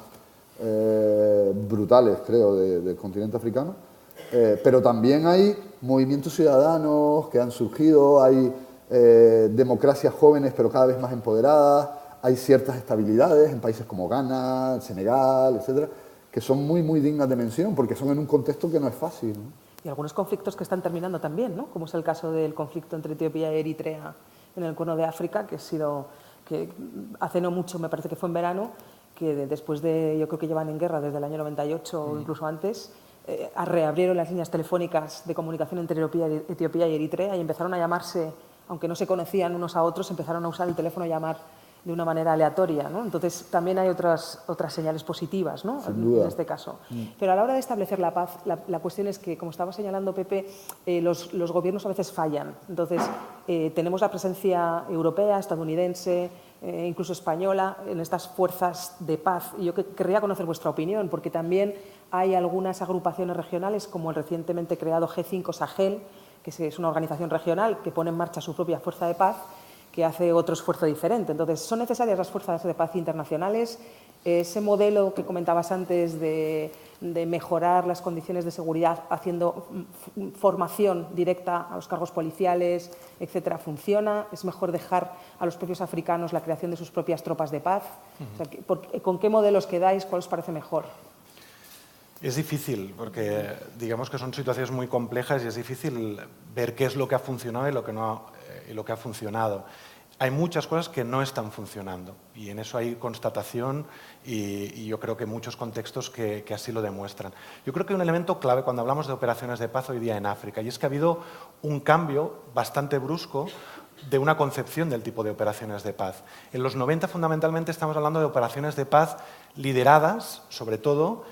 brutales, creo, del continente africano. Pero también hay movimientos ciudadanos que han surgido, hay democracias jóvenes pero cada vez más empoderadas, hay ciertas estabilidades en países como Ghana, Senegal, etcétera, que son muy, muy dignas de mención porque son en un contexto que no es fácil, ¿no? Y algunos conflictos que están terminando también, ¿no? Como es el caso del conflicto entre Etiopía y Eritrea en el Cuerno de África, que hace no mucho, me parece que fue en verano, que después de, yo creo que llevan en guerra desde el año 98 o incluso antes, reabrieron las líneas telefónicas de comunicación entre Etiopía y Eritrea y empezaron a llamarse, aunque no se conocían unos a otros, empezaron a usar el teléfono y llamar de una manera aleatoria, ¿no? Entonces también hay otras señales positivas, ¿no? En este caso. Pero a la hora de establecer la paz, la cuestión es que, como estaba señalando Pepe, los gobiernos a veces fallan. Entonces tenemos la presencia europea, estadounidense, incluso española, en estas fuerzas de paz. Y yo querría conocer vuestra opinión, porque también hay algunas agrupaciones regionales, como el recientemente creado G5 Sahel, que es una organización regional que pone en marcha su propia fuerza de paz, que hace otro esfuerzo diferente. Entonces, ¿son necesarias las fuerzas de paz internacionales? Ese modelo que comentabas antes de mejorar las condiciones de seguridad haciendo formación directa a los cargos policiales, etcétera, ¿funciona? ¿Es mejor dejar a los propios africanos la creación de sus propias tropas de paz? O sea, ¿con qué modelos quedáis? ¿Cuál os parece mejor? Es difícil, porque digamos que son situaciones muy complejas y es difícil ver qué es lo que ha funcionado y lo que no y lo que ha funcionado. hay muchas cosas que no están funcionando y en eso hay constatación y yo creo que muchos contextos que así lo demuestran. Yo creo que hay un elemento clave cuando hablamos de operaciones de paz hoy día en África y es que ha habido un cambio bastante brusco de una concepción del tipo de operaciones de paz. En los 90 fundamentalmente estamos hablando de operaciones de paz lideradas, sobre todo,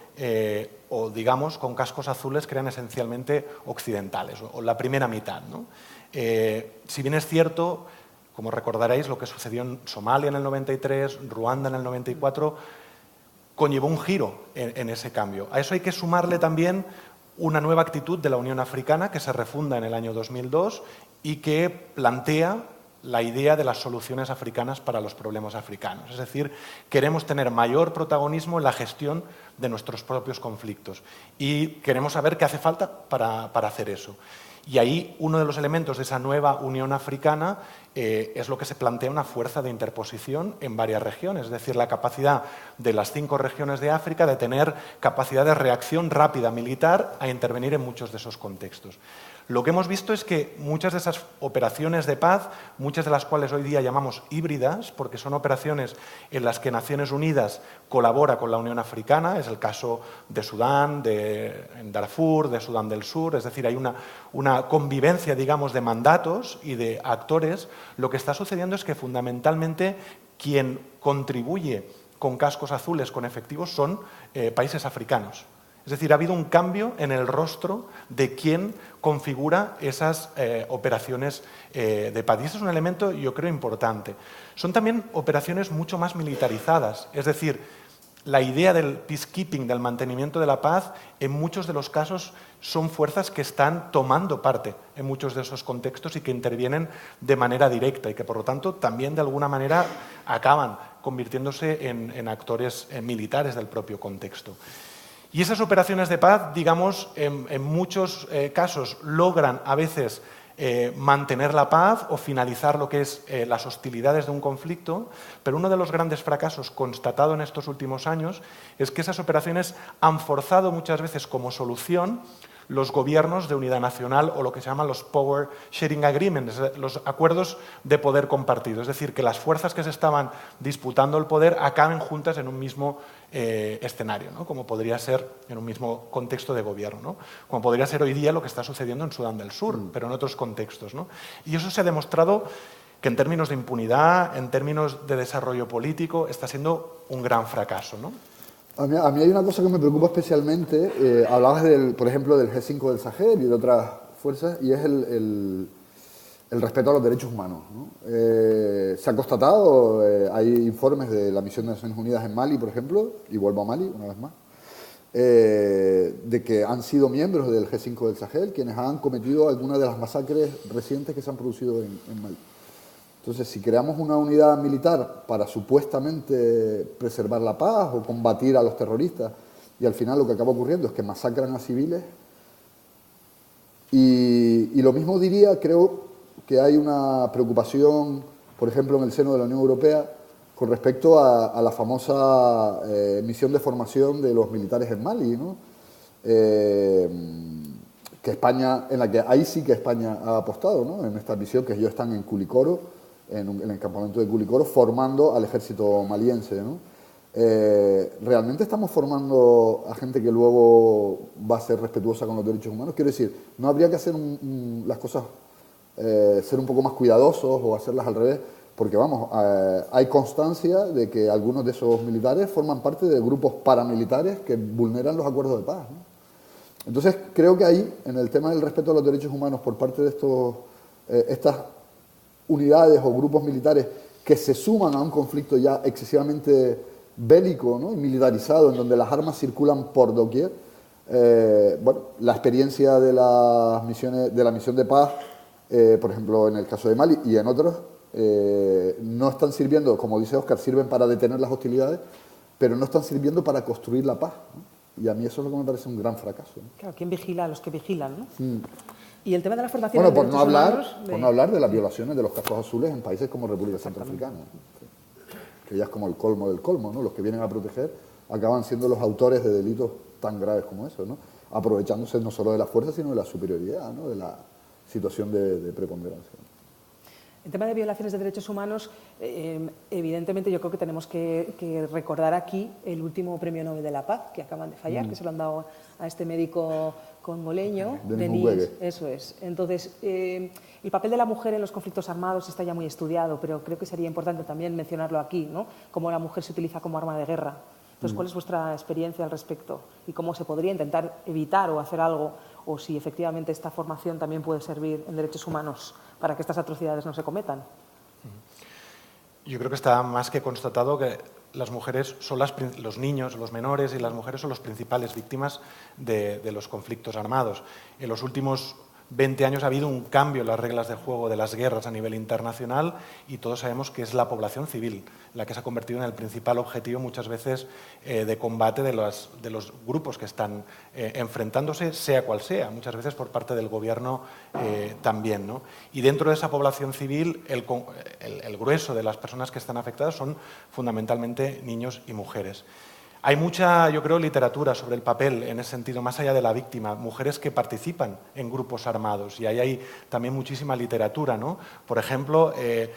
o digamos con cascos azules que eran esencialmente occidentales, o la primera mitad, ¿no? Si bien es cierto, como recordaréis, lo que sucedió en Somalia en el 93, Ruanda en el 94, conllevó un giro en ese cambio. A eso hay que sumarle también una nueva actitud de la Unión Africana que se refunda en el año 2002 y que plantea la idea de las soluciones africanas para los problemas africanos. Es decir, queremos tener mayor protagonismo en la gestión de nuestros propios conflictos y queremos saber qué hace falta para hacer eso. Y ahí uno de los elementos de esa nueva Unión Africana es lo que se plantea una fuerza de interposición en varias regiones, es decir, la capacidad de las 5 regiones de África de tener capacidad de reacción rápida militar a intervenir en muchos de esos contextos. Lo que hemos visto es que muchas de esas operaciones de paz, muchas de las cuales hoy día llamamos híbridas, porque son operaciones en las que Naciones Unidas colabora con la Unión Africana, es el caso de Sudán, de Darfur, de Sudán del Sur, es decir, hay una convivencia, digamos, de mandatos y de actores. Lo que está sucediendo es que fundamentalmente quien contribuye con cascos azules, con efectivos, son países africanos. Es decir, ha habido un cambio en el rostro de quien configura esas operaciones de paz. Y ese es un elemento, yo creo, importante. Son también operaciones mucho más militarizadas. Es decir, la idea del peacekeeping, del mantenimiento de la paz, en muchos de los casos son fuerzas que están tomando parte en muchos de esos contextos y que intervienen de manera directa y que, por lo tanto, también de alguna manera acaban convirtiéndose en actores militares del propio contexto. Y esas operaciones de paz, digamos, en muchos casos logran a veces mantener la paz o finalizar lo que es las hostilidades de un conflicto, pero uno de los grandes fracasos constatado en estos últimos años es que esas operaciones han forzado muchas veces como solución los gobiernos de unidad nacional o lo que se llaman los Power Sharing Agreements, los acuerdos de poder compartido. Es decir, que las fuerzas que se estaban disputando el poder acaben juntas en un mismo escenario, ¿no? Como podría ser en un mismo contexto de gobierno, ¿no? Como podría ser hoy día lo que está sucediendo en Sudán del Sur, pero en otros contextos, ¿no? Y eso se ha demostrado que en términos de impunidad, en términos de desarrollo político, está siendo un gran fracaso, ¿no? A mí hay una cosa que me preocupa especialmente. Hablabas, por ejemplo, del G5 del Sahel y de otras fuerzas, y es el respeto a los derechos humanos, ¿no? Se ha constatado, hay informes de la Misión de Naciones Unidas en Mali, por ejemplo, y vuelvo a Mali una vez más, de que han sido miembros del G5 del Sahel quienes han cometido algunas de las masacres recientes que se han producido en Mali. Entonces, si creamos una unidad militar para supuestamente preservar la paz o combatir a los terroristas, y al final lo que acaba ocurriendo es que masacran a civiles, y lo mismo diría, creo que hay una preocupación, por ejemplo, en el seno de la Unión Europea, con respecto a la famosa misión de formación de los militares en Mali, ¿no? Que España, en la que ahí sí que España ha apostado, ¿no? En esta misión, que ellos están en Culicoro, en el campamento de Culicoro, formando al ejército maliense, ¿no? ¿Realmente estamos formando a gente que luego va a ser respetuosa con los derechos humanos? Quiero decir, ¿no habría que hacer las cosas, ser un poco más cuidadosos o hacerlas al revés? Porque, vamos, hay constancia de que algunos de esos militares forman parte de grupos paramilitares que vulneran los acuerdos de paz, ¿no? Entonces, creo que ahí, en el tema del respeto a los derechos humanos por parte de estas unidades o grupos militares que se suman a un conflicto ya excesivamente bélico, ¿no? Y militarizado, en donde las armas circulan por doquier, bueno, la experiencia de las misiones, de la misión de paz, por ejemplo, en el caso de Mali y en otros, no están sirviendo, como dice Óscar, sirven para detener las hostilidades, pero no están sirviendo para construir la paz, ¿no? Y a mí eso es lo que me parece un gran fracaso, ¿no? Claro, ¿quién vigila a los que vigilan, no? Y el tema de la formación... Bueno, por no hablar de las violaciones de los cascos azules en países como República Centroafricana, que ya es como el colmo del colmo, ¿no? Los que vienen a proteger acaban siendo los autores de delitos tan graves como eso, ¿no? Aprovechándose no solo de la fuerza, sino de la superioridad, ¿no? De la situación de preponderancia. En tema de violaciones de derechos humanos, evidentemente yo creo que tenemos que recordar aquí el último Premio Nobel de la Paz que acaban de fallar, que se lo han dado a este médico congoleño, Denis Denis, Mukwege. eso es. Entonces, el papel de la mujer en los conflictos armados está ya muy estudiado, pero creo que sería importante también mencionarlo aquí, ¿no? Cómo la mujer se utiliza como arma de guerra. Entonces, ¿cuál es vuestra experiencia al respecto? ¿Y cómo se podría intentar evitar o hacer algo? O si efectivamente esta formación también puede servir en derechos humanos para que estas atrocidades no se cometan. Yo creo que está más que constatado que las mujeres son los niños, los menores y las mujeres son las principales víctimas de los conflictos armados. En los últimos 20 años ha habido un cambio en las reglas de juego de las guerras a nivel internacional y todos sabemos que es la población civil la que se ha convertido en el principal objetivo muchas veces de combate de los grupos que están enfrentándose, sea cual sea, muchas veces por parte del gobierno también, ¿no? Y dentro de esa población civil el grueso de las personas que están afectadas son fundamentalmente niños y mujeres. Hay mucha, yo creo, literatura sobre el papel, en ese sentido, más allá de la víctima, mujeres que participan en grupos armados, y ahí hay también muchísima literatura, ¿no? Por ejemplo, en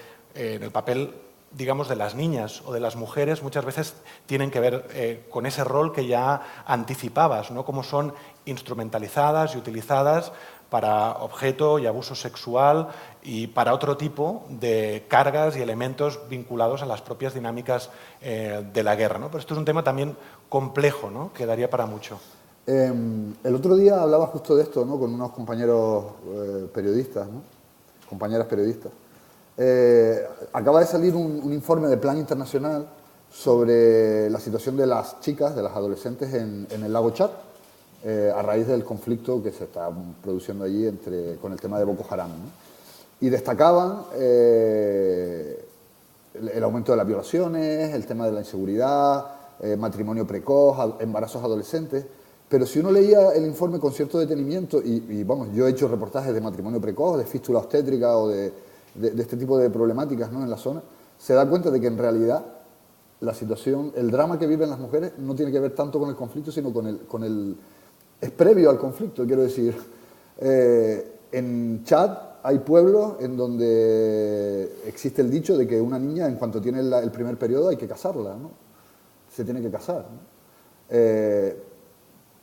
el papel, digamos, de las niñas o de las mujeres, muchas veces tienen que ver con ese rol que ya anticipabas, ¿no? Cómo son instrumentalizadas y utilizadas para objeto y abuso sexual y para otro tipo de cargas y elementos vinculados a las propias dinámicas de la guerra, ¿no? Pero esto es un tema también complejo, ¿no? Que daría para mucho. El otro día hablaba justo de esto, ¿no? Con unos compañeros periodistas, ¿no? Compañeras periodistas. Acaba de salir un informe de Plan Internacional sobre la situación de las chicas, de las adolescentes en el lago Chad, a raíz del conflicto que se está produciendo allí con el tema de Boko Haram, ¿no? Y destacaban el aumento de las violaciones, el tema de la inseguridad, matrimonio precoz, embarazos adolescentes. Pero si uno leía el informe con cierto detenimiento, y vamos, yo he hecho reportajes de matrimonio precoz, de fístula obstétrica o de este tipo de problemáticas, ¿no? En la zona, se da cuenta de que en realidad la situación, el drama que viven las mujeres no tiene que ver tanto con el conflicto, sino es previo al conflicto, quiero decir. En Chad hay pueblos en donde existe el dicho de que una niña, en cuanto tiene el primer periodo, hay que casarla, ¿no? Se tiene que casar, ¿no?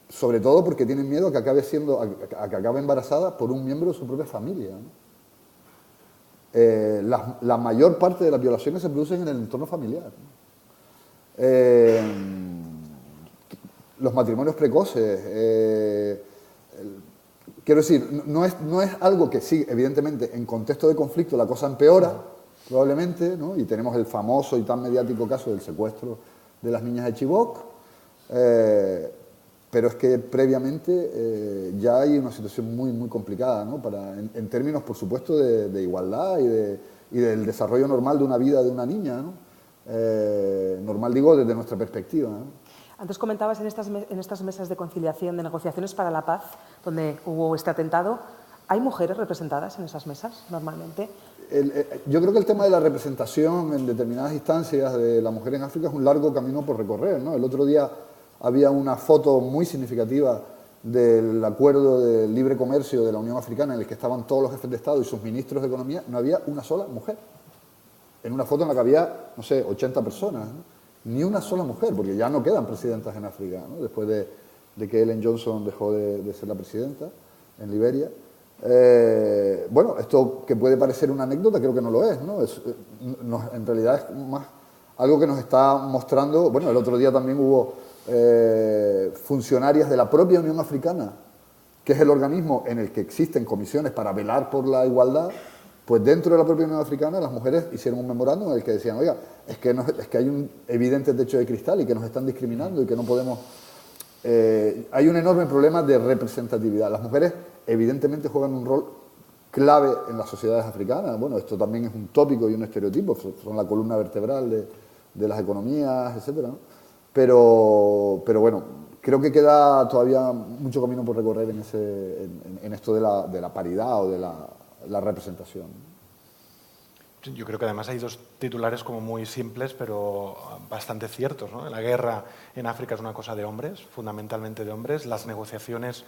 Sobre todo porque tienen miedo a que acabe embarazada por un miembro de su propia familia, ¿no? La mayor parte de las violaciones se producen en el entorno familiar, ¿no? Los matrimonios precoces, quiero decir, no es algo que sí, evidentemente, en contexto de conflicto la cosa empeora, probablemente, ¿no? Y tenemos el famoso y tan mediático caso del secuestro de las niñas de Chibok, pero es que previamente ya hay una situación muy, muy complicada, ¿no? En términos, por supuesto, de igualdad y del desarrollo normal de una vida de una niña, ¿no? Normal, digo, desde nuestra perspectiva, ¿no? Antes comentabas en estas mesas de conciliación, de negociaciones para la paz, donde hubo este atentado, ¿hay mujeres representadas en esas mesas normalmente? Yo creo que el tema de la representación en determinadas instancias de la mujer en África es un largo camino por recorrer, ¿no? El otro día había una foto muy significativa del acuerdo de libre comercio de la Unión Africana en el que estaban todos los jefes de Estado y sus ministros de Economía. No había una sola mujer. En una foto en la que había, no sé, 80 personas, ¿no? Ni una sola mujer, porque ya no quedan presidentas en África, ¿no? Después de que Ellen Johnson dejó de ser la presidenta en Liberia. Bueno, esto que puede parecer una anécdota, creo que no lo es, ¿no? En realidad es más algo que nos está mostrando. Bueno, el otro día también hubo funcionarias de la propia Unión Africana, que es el organismo en el que existen comisiones para velar por la igualdad. Pues dentro de la propia Unión Africana las mujeres hicieron un memorándum en el que decían, oiga, es que hay un evidente techo de cristal y que nos están discriminando y que no podemos... hay un enorme problema de representatividad. Las mujeres evidentemente juegan un rol clave en las sociedades africanas. Bueno, esto también es un tópico y un estereotipo, son la columna vertebral de las economías, etcétera, ¿no? Pero bueno, creo que queda todavía mucho camino por recorrer en esto de la paridad o de la representación. Yo creo que además hay dos titulares como muy simples, pero bastante ciertos, ¿no? La guerra en África es una cosa de hombres, fundamentalmente de hombres. Las negociaciones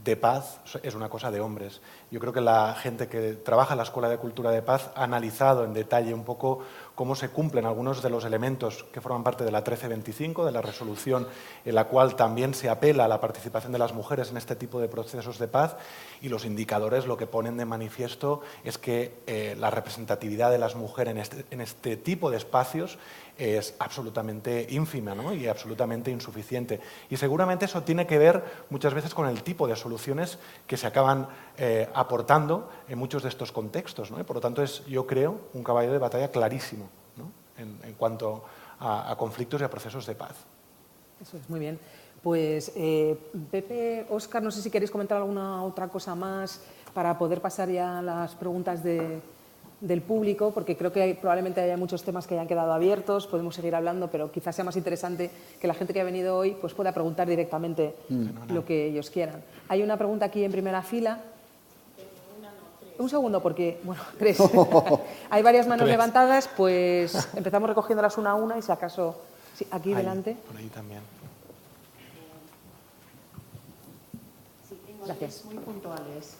de paz es una cosa de hombres. Yo creo que la gente que trabaja en la Escuela de Cultura de Paz ha analizado en detalle un poco cómo se cumplen algunos de los elementos que forman parte de la 1325, de la resolución en la cual también se apela a la participación de las mujeres en este tipo de procesos de paz, y los indicadores lo que ponen de manifiesto es que la representatividad de las mujeres en este tipo de espacios es absolutamente ínfima, ¿no? Y absolutamente insuficiente. Y seguramente eso tiene que ver muchas veces con el tipo de soluciones que se acaban aportando en muchos de estos contextos, ¿no? Y por lo tanto es, yo creo, un caballo de batalla clarísimo, ¿no? en cuanto a conflictos y a procesos de paz. Eso es, muy bien. Pues Pepe, Óscar, no sé si queréis comentar alguna otra cosa más para poder pasar ya a las preguntas del público, porque creo que probablemente haya muchos temas que hayan quedado abiertos, podemos seguir hablando, pero quizás sea más interesante que la gente que ha venido hoy pues pueda preguntar directamente lo que ellos quieran. Hay una pregunta aquí en primera fila. Un segundo, porque, bueno, tres. Hay varias manos levantadas, pues empezamos recogiéndolas una a una y si acaso, sí, aquí delante. Por ahí también. Sí, tengo Gracias. muy puntuales.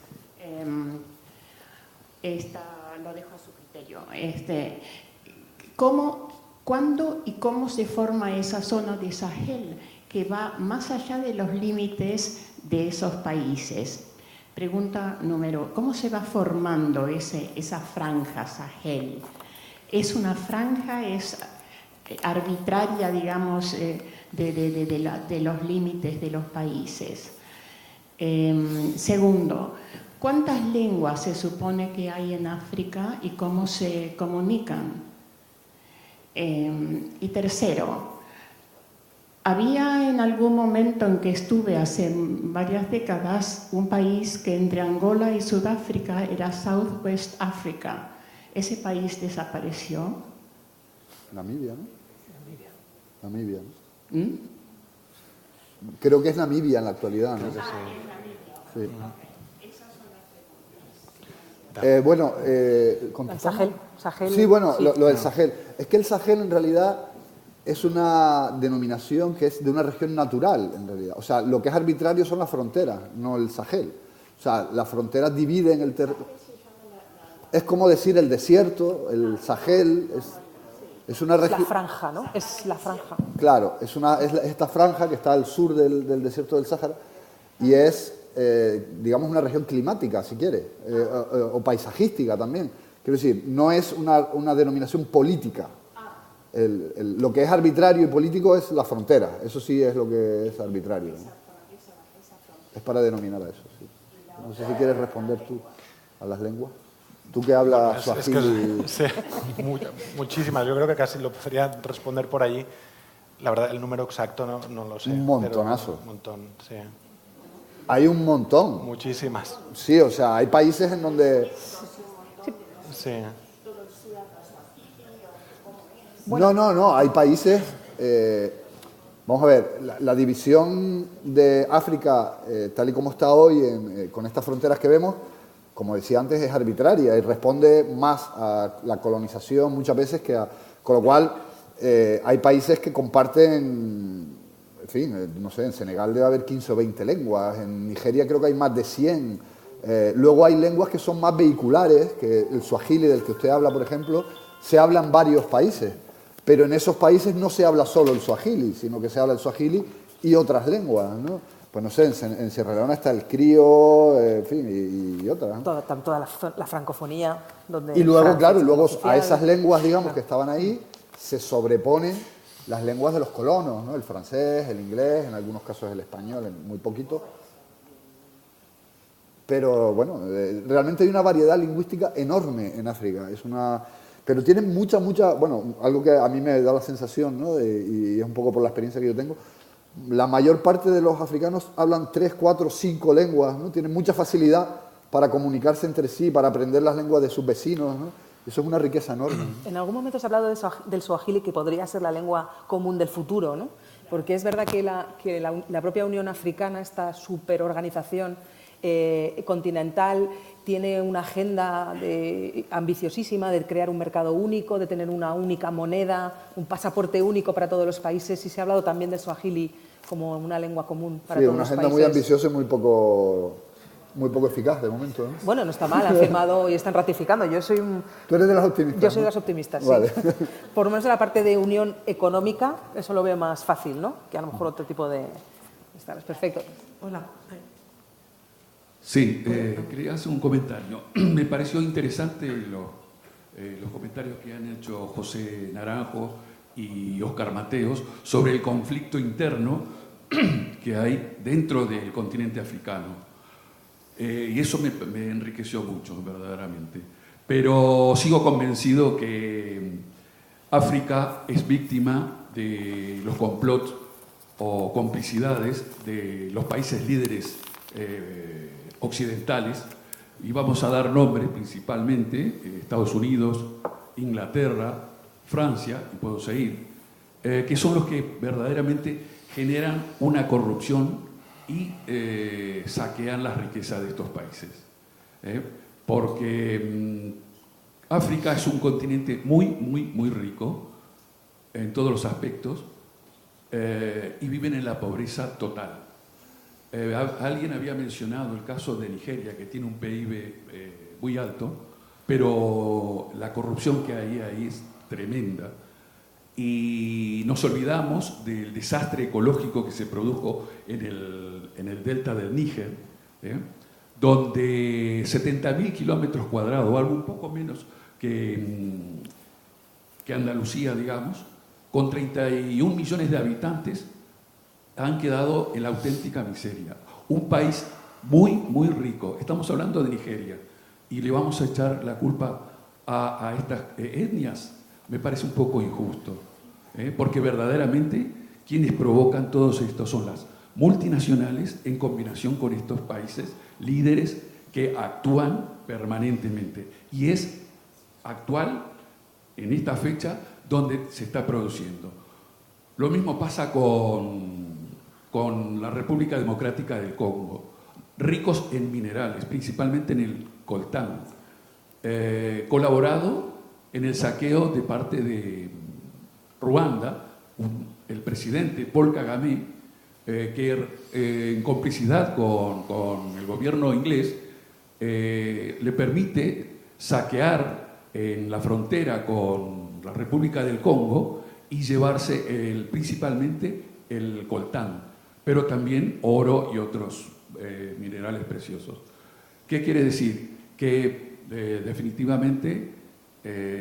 Lo dejo a su criterio. ¿Cuándo y cómo se forma esa zona de Sahel que va más allá de los límites de esos países? Pregunta número, ¿cómo se va formando esa franja Sahel? ¿Es una franja, es arbitraria, digamos, de los límites de los países? Segundo, ¿cuántas lenguas se supone que hay en África y cómo se comunican? Y tercero, había en algún momento en que estuve hace varias décadas un país que entre Angola y Sudáfrica era Southwest Africa. ¿Ese país desapareció? Namibia, ¿no? Namibia, ¿no? Creo que es Namibia en la actualidad, ¿no? Sí. Bueno, El Sahel. Sí, bueno, sí. lo del Sahel. Es que el Sahel en realidad es una denominación que es de una región natural, en realidad. O sea, lo que es arbitrario son las fronteras, no el Sahel. O sea, las fronteras dividen el territorio. Es como decir el desierto, el Sahel, es una región... La franja, ¿no? Es la franja. Claro, es esta franja que está al sur del desierto del Sáhara y es, digamos, una región climática, si quiere, o paisajística también. Quiero decir, no es una denominación política. Lo que es arbitrario y político es la frontera. Eso sí es lo que es arbitrario, ¿no? Es para denominar a eso, sí. No sé si quieres responder tú a las lenguas. Tú que hablas suajili. Sí, muchísimas. Yo creo que casi lo podría responder por allí. La verdad, el número exacto no lo sé. Un montonazo. Un montón, sí. Hay un montón. Muchísimas. Sí, o sea, hay países en donde... Sí. No, hay países... vamos a ver, la división de África, tal y como está hoy, con estas fronteras que vemos, como decía antes, es arbitraria y responde más a la colonización muchas veces que a... Con lo cual, hay países que comparten, en fin, no sé, en Senegal debe haber 15 o 20 lenguas, en Nigeria creo que hay más de 100. Luego hay lenguas que son más vehiculares, que el suajili del que usted habla, por ejemplo, se habla en varios países. Pero en esos países no se habla solo el suajili, sino que se habla el suajili y otras lenguas, ¿no? Pues no sé, en Sierra Leona está el crío, en fin, y otras, ¿no? Toda la francofonía. Donde Y luego, claro, oficial, a esas lenguas, digamos, que estaban ahí, se sobreponen las lenguas de los colonos, ¿no? El francés, el inglés, en algunos casos el español, en muy poquito. Pero, bueno, realmente hay una variedad lingüística enorme en África. Pero tienen mucha, bueno, algo que a mí me da la sensación, ¿no? Y es un poco por la experiencia que yo tengo, la mayor parte de los africanos hablan 3, 4, 5 lenguas, ¿no? Tienen mucha facilidad para comunicarse entre sí, para aprender las lenguas de sus vecinos, ¿no? Eso es una riqueza enorme. En algún momento se ha hablado del suajili, que podría ser la lengua común del futuro, ¿no? Porque es verdad que la propia Unión Africana, esta superorganización continental, tiene una agenda ambiciosísima de crear un mercado único, de tener una única moneda, un pasaporte único para todos los países, y se ha hablado también del suajili como una lengua común para Sí, todos una los agenda países. muy ambiciosa y muy poco eficaz de momento, ¿no? Bueno, no está mal, han firmado y están ratificando. Yo soy Tú eres de las optimistas, Yo soy ¿no? de las optimistas, Vale. sí. Por lo menos en la parte de unión económica, eso lo veo más fácil, ¿no? Que a lo mejor otro tipo de... Perfecto. Hola. Sí, quería hacer un comentario. Me pareció interesante los comentarios que han hecho José Naranjo y Óscar Mateos sobre el conflicto interno que hay dentro del continente africano. Y eso me enriqueció mucho, verdaderamente. Pero sigo convencido que África es víctima de los complots o complicidades de los países líderes occidentales, y vamos a dar nombres principalmente, Estados Unidos, Inglaterra, Francia, y puedo seguir, que son los que verdaderamente generan una corrupción y saquean las riquezas de estos países. Porque África es un continente muy rico en todos los aspectos, y viven en la pobreza total. Alguien había mencionado el caso de Nigeria, que tiene un PIB muy alto, pero la corrupción que hay ahí es tremenda. Y nos olvidamos del desastre ecológico que se produjo en el delta del Níger, donde 70.000 kilómetros cuadrados, algo un poco menos que Andalucía, digamos, con 31 millones de habitantes, han quedado en la auténtica miseria. Un país muy rico. Estamos hablando de Nigeria y le vamos a echar la culpa a estas etnias. Me parece un poco injusto, porque verdaderamente quienes provocan todos estos son las multinacionales en combinación con estos países líderes que actúan permanentemente. Y es actual en esta fecha donde se está produciendo. Lo mismo pasa con la República Democrática del Congo, ricos en minerales, principalmente en el coltán, colaborado en el saqueo de parte de Ruanda, el presidente Paul Kagame, que en complicidad con el gobierno inglés le permite saquear en la frontera con la República del Congo y llevarse principalmente el coltán, pero también oro y otros minerales preciosos. ¿Qué quiere decir? Que definitivamente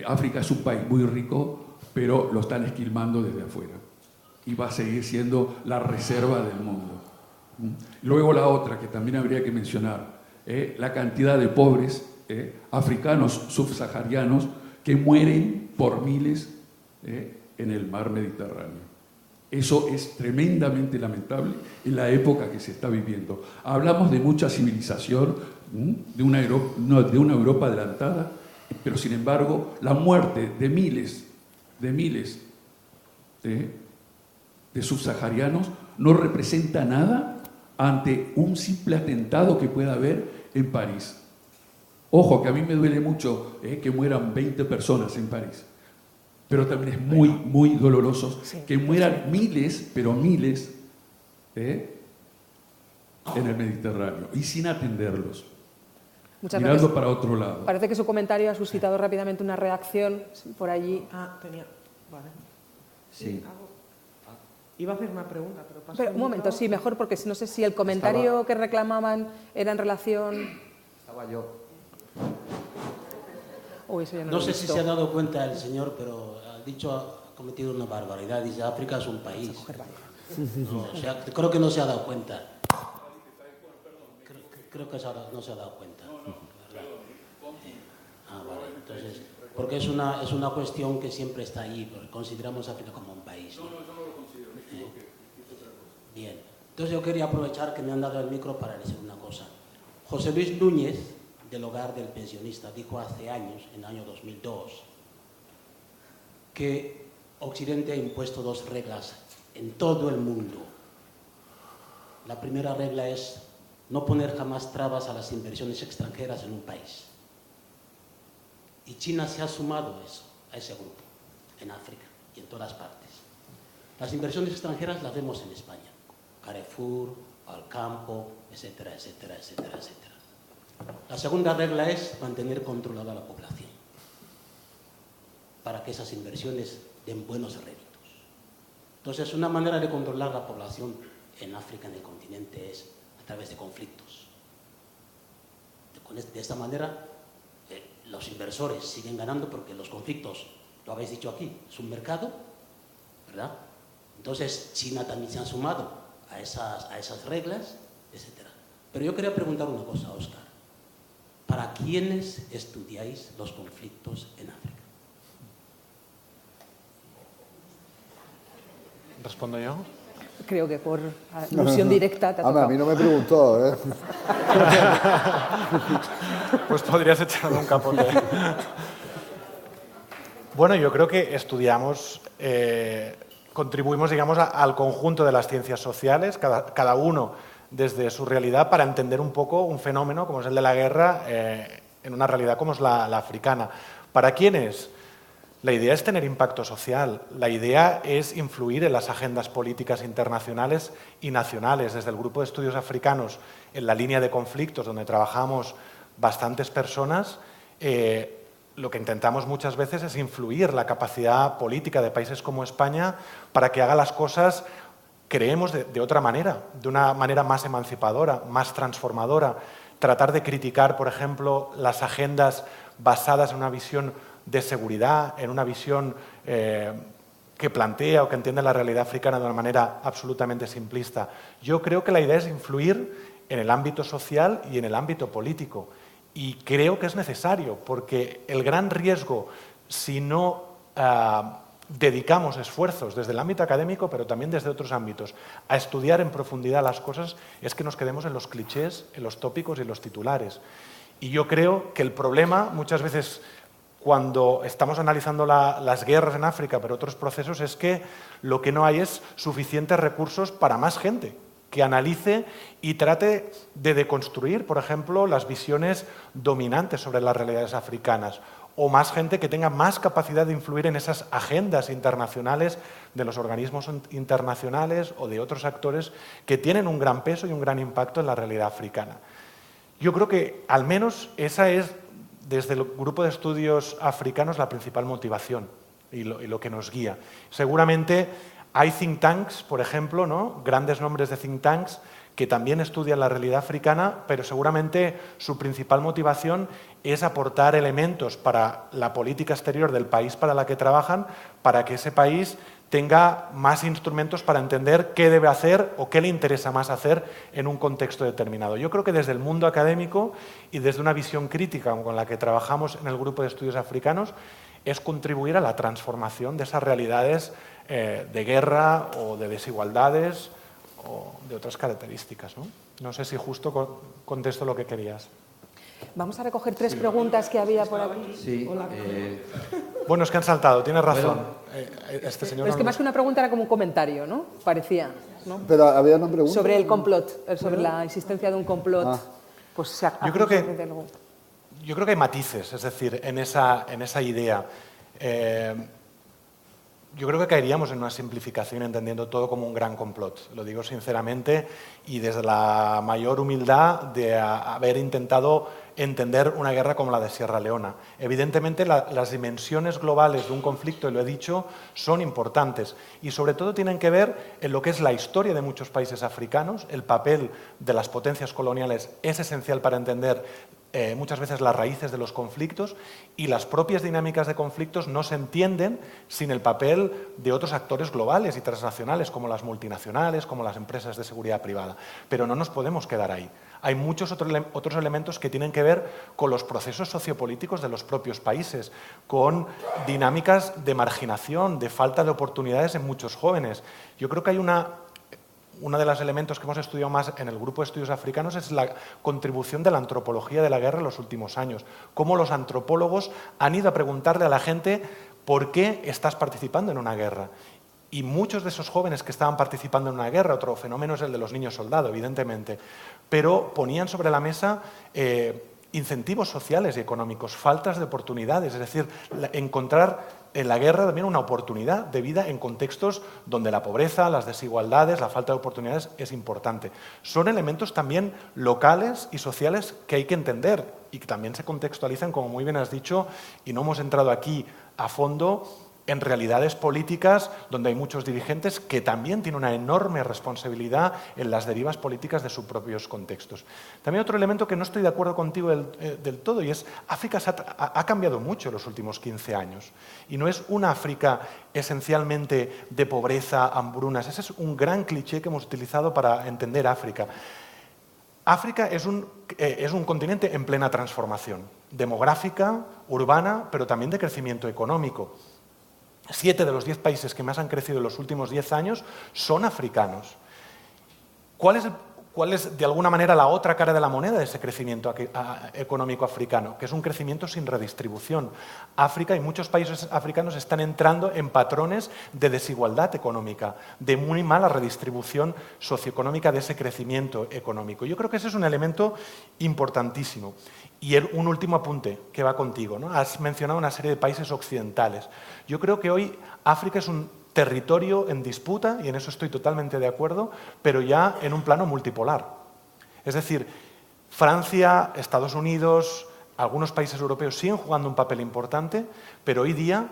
África es un país muy rico, pero lo están esquilmando desde afuera y va a seguir siendo la reserva del mundo. Luego la otra que también habría que mencionar, la cantidad de pobres africanos subsaharianos que mueren por miles en el mar Mediterráneo. Eso es tremendamente lamentable en la época que se está viviendo. Hablamos de mucha civilización, de una Europa adelantada, pero sin embargo la muerte de miles de subsaharianos no representa nada ante un simple atentado que pueda haber en París. Ojo, que a mí me duele mucho que mueran 20 personas en París, pero también es muy doloroso que mueran miles, pero miles, en el Mediterráneo y sin atenderlos, Muchas mirando gracias. para otro lado. Parece que su comentario ha suscitado rápidamente una reacción por allí. Tenía... Vale. Sí. Iba a hacer una pregunta, pero paso Pero, un momento, sí, mejor, porque no sé si el comentario que reclamaban era en relación... Estaba yo. Uy, eso ya no No lo he sé si visto. se ha dado cuenta el señor, pero ha dicho, ha cometido una barbaridad. Dice, África es un país. No, creo que no se ha dado cuenta. Creo que no se ha dado cuenta. Vale. Entonces, porque es una cuestión que siempre está ahí, porque consideramos a África como un país. No, yo no lo considero. Bien. Entonces yo quería aprovechar que me han dado el micro para decir una cosa. José Luis Núñez, del Hogar del Pensionista, dijo hace años, en el año 2002, que Occidente ha impuesto dos reglas en todo el mundo. La primera regla es no poner jamás trabas a las inversiones extranjeras en un país. Y China se ha sumado a ese grupo, en África y en todas partes. Las inversiones extranjeras las vemos en España. Carrefour, al campo, etcétera, etcétera, etcétera, etcétera. La segunda regla es mantener controlada la población para que esas inversiones den buenos réditos. Entonces, una manera de controlar la población en África, en el continente, es a través de conflictos. De esta manera, los inversores siguen ganando porque los conflictos, lo habéis dicho aquí, es un mercado, ¿verdad? Entonces, China también se ha sumado a esas reglas, etc. Pero yo quería preguntar una cosa, Óscar. ¿Para quiénes estudiáis los conflictos en África? ¿Respondo yo? Creo que por alusión directa te ha tocado. A mí no me preguntó, ¿eh? Pues podrías echarle un capote. Bueno, yo creo que estudiamos, contribuimos, digamos, al conjunto de las ciencias sociales, cada uno desde su realidad, para entender un poco un fenómeno como es el de la guerra en una realidad como es la africana. ¿Para quiénes? La idea es tener impacto social, la idea es influir en las agendas políticas internacionales y nacionales. Desde el Grupo de Estudios Africanos, en la línea de conflictos, donde trabajamos bastantes personas, lo que intentamos muchas veces es influir la capacidad política de países como España para que haga las cosas, creemos, de otra manera, de una manera más emancipadora, más transformadora. Tratar de criticar, por ejemplo, las agendas basadas en una visión de seguridad, en una visión que plantea o que entiende la realidad africana de una manera absolutamente simplista. Yo creo que la idea es influir en el ámbito social y en el ámbito político. Y creo que es necesario, porque el gran riesgo, si no dedicamos esfuerzos desde el ámbito académico, pero también desde otros ámbitos, a estudiar en profundidad las cosas, es que nos quedemos en los clichés, en los tópicos y en los titulares. Y yo creo que el problema, muchas veces, cuando estamos analizando las guerras en África, pero otros procesos, es que lo que no hay es suficientes recursos para más gente que analice y trate de deconstruir, por ejemplo, las visiones dominantes sobre las realidades africanas, o más gente que tenga más capacidad de influir en esas agendas internacionales de los organismos internacionales o de otros actores que tienen un gran peso y un gran impacto en la realidad africana. Yo creo que al menos esa es, desde el Grupo de Estudios Africanos, la principal motivación y lo que nos guía. Seguramente hay think tanks, por ejemplo, ¿no? Grandes nombres de think tanks que también estudian la realidad africana, pero seguramente su principal motivación es aportar elementos para la política exterior del país para la que trabajan, para que ese país tenga más instrumentos para entender qué debe hacer o qué le interesa más hacer en un contexto determinado. Yo creo que desde el mundo académico y desde una visión crítica con la que trabajamos en el Grupo de Estudios Africanos, es contribuir a la transformación de esas realidades de guerra o de desigualdades o de otras características, ¿no? No sé si justo contesto lo que querías. Vamos a recoger tres preguntas que había por aquí. Sí. Bueno, es que han saltado, tienes razón. Este señor Pero es que más que una pregunta era como un comentario, ¿no? Parecía, ¿no? Pero había una pregunta. Sobre el complot, sobre la existencia de un complot. Pues yo creo que hay matices, es decir, en esa idea. Yo creo que caeríamos en una simplificación entendiendo todo como un gran complot. Lo digo sinceramente y desde la mayor humildad de haber intentado entender una guerra como la de Sierra Leona. Evidentemente, las dimensiones globales de un conflicto, y lo he dicho, son importantes y sobre todo tienen que ver en lo que es la historia de muchos países africanos. El papel de las potencias coloniales es esencial para entender muchas veces las raíces de los conflictos, y las propias dinámicas de conflictos no se entienden sin el papel de otros actores globales y transnacionales, como las multinacionales, como las empresas de seguridad privada. Pero no nos podemos quedar ahí. Hay muchos otros elementos que tienen que ver con los procesos sociopolíticos de los propios países, con dinámicas de marginación, de falta de oportunidades en muchos jóvenes. Yo creo que hay uno de los elementos que hemos estudiado más en el Grupo de Estudios Africanos es la contribución de la antropología de la guerra en los últimos años. Cómo los antropólogos han ido a preguntarle a la gente ¿por qué estás participando en una guerra? Y muchos de esos jóvenes que estaban participando en una guerra, otro fenómeno es el de los niños soldado, evidentemente, pero ponían sobre la mesa incentivos sociales y económicos, faltas de oportunidades, es decir, encontrar en la guerra también una oportunidad de vida en contextos donde la pobreza, las desigualdades, la falta de oportunidades es importante. Son elementos también locales y sociales que hay que entender y que también se contextualizan, como muy bien has dicho, y no hemos entrado aquí a fondo en realidades políticas donde hay muchos dirigentes que también tienen una enorme responsabilidad en las derivas políticas de sus propios contextos. También otro elemento que no estoy de acuerdo contigo del todo, y es África ha cambiado mucho en los últimos 15 años y no es una África esencialmente de pobreza, hambrunas. Ese es un gran cliché que hemos utilizado para entender África. África es un continente en plena transformación, demográfica, urbana, pero también de crecimiento económico. 7 de los 10 países que más han crecido en los últimos 10 años son africanos. ¿Cuál es, de alguna manera, la otra cara de la moneda de ese crecimiento económico africano? Que es un crecimiento sin redistribución. África y muchos países africanos están entrando en patrones de desigualdad económica, de muy mala redistribución socioeconómica de ese crecimiento económico. Yo creo que ese es un elemento importantísimo. Y un último apunte que va contigo, ¿no? Has mencionado una serie de países occidentales. Yo creo que hoy África es un territorio en disputa, y en eso estoy totalmente de acuerdo, pero ya en un plano multipolar. Es decir, Francia, Estados Unidos, algunos países europeos siguen jugando un papel importante, pero hoy día,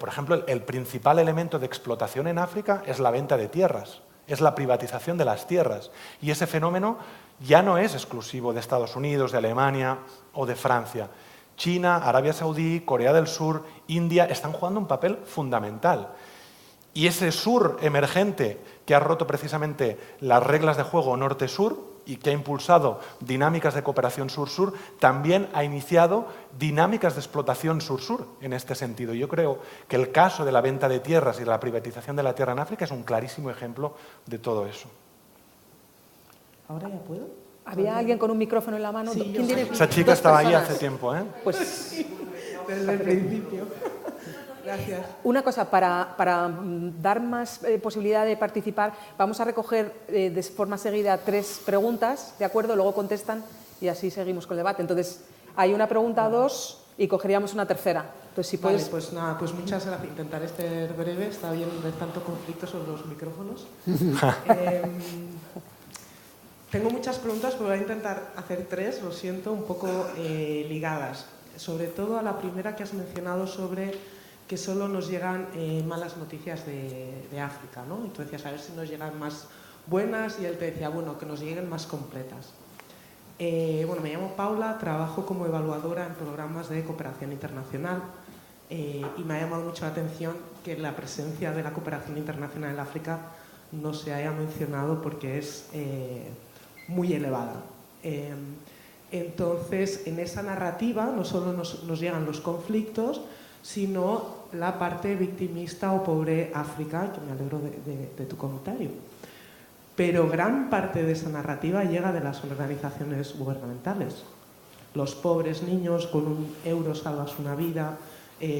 por ejemplo, el principal elemento de explotación en África es la venta de tierras, es la privatización de las tierras. Y ese fenómeno ya no es exclusivo de Estados Unidos, de Alemania o de Francia. China, Arabia Saudí, Corea del Sur, India están jugando un papel fundamental. Y ese sur emergente que ha roto precisamente las reglas de juego norte-sur y que ha impulsado dinámicas de cooperación sur-sur, también ha iniciado dinámicas de explotación sur-sur en este sentido. Yo creo que el caso de la venta de tierras y de la privatización de la tierra en África es un clarísimo ejemplo de todo eso. ¿Ahora ya puedo? ¿Había alguien con un micrófono en la mano? Sí, ¿Quién tiene? Esa chica Dos estaba ahí personas. hace tiempo, ¿eh? Pues Desde el principio. Gracias. una cosa, para dar más posibilidad de participar, vamos a recoger de forma seguida 3 preguntas, ¿de acuerdo? Luego contestan y así seguimos con el debate. Entonces, hay una pregunta o 2 y cogeríamos una tercera. Entonces, si puedes... Vale, pues nada, pues muchas gracias. Intentaré ser breve, está bien ver tanto conflicto sobre los micrófonos. Tengo muchas preguntas, pero voy a intentar hacer 3, lo siento, un poco ligadas. Sobre todo a la primera que has mencionado sobre que solo nos llegan malas noticias de África, ¿no? Y tú decías, a ver si nos llegan más buenas, y él te decía, bueno, que nos lleguen más completas. Bueno, me llamo Paula, trabajo como evaluadora en programas de cooperación internacional y me ha llamado mucho la atención que la presencia de la cooperación internacional en África no se haya mencionado porque es muy elevada. Entonces, en esa narrativa no solo nos llegan los conflictos, sino la parte victimista o pobre África, que me alegro de tu comentario. Pero gran parte de esa narrativa llega de las organizaciones gubernamentales. Los pobres niños con €1 salvas una vida,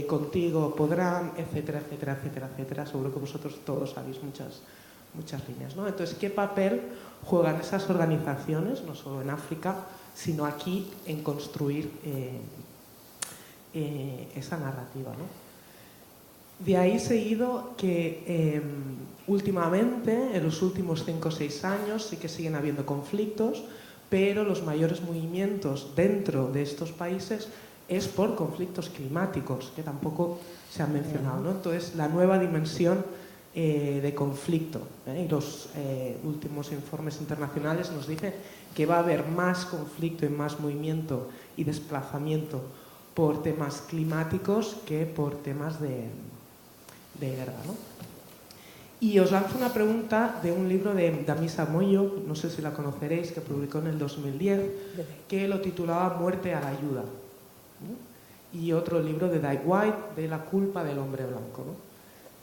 contigo podrán, etcétera, etcétera, etcétera, etcétera. Seguro que vosotros todos sabéis muchas líneas, ¿no? Entonces, ¿qué papel juegan esas organizaciones, no solo en África, sino aquí en construir esa narrativa, ¿no? De ahí seguido que últimamente, en los últimos 5 o 6 años, sí que siguen habiendo conflictos, pero los mayores movimientos dentro de estos países es por conflictos climáticos, que tampoco se han mencionado, ¿no? Entonces, la nueva dimensión de conflicto, y los últimos informes internacionales nos dicen que va a haber más conflicto y más movimiento y desplazamiento por temas climáticos que por temas de guerra, ¿no? Y os lanzo una pregunta de un libro de Damisa Moyo, no sé si la conoceréis, que publicó en el 2010, que lo titulaba Muerte a la ayuda, ¿no? Y otro libro de Dai White, de La culpa del hombre blanco, ¿no?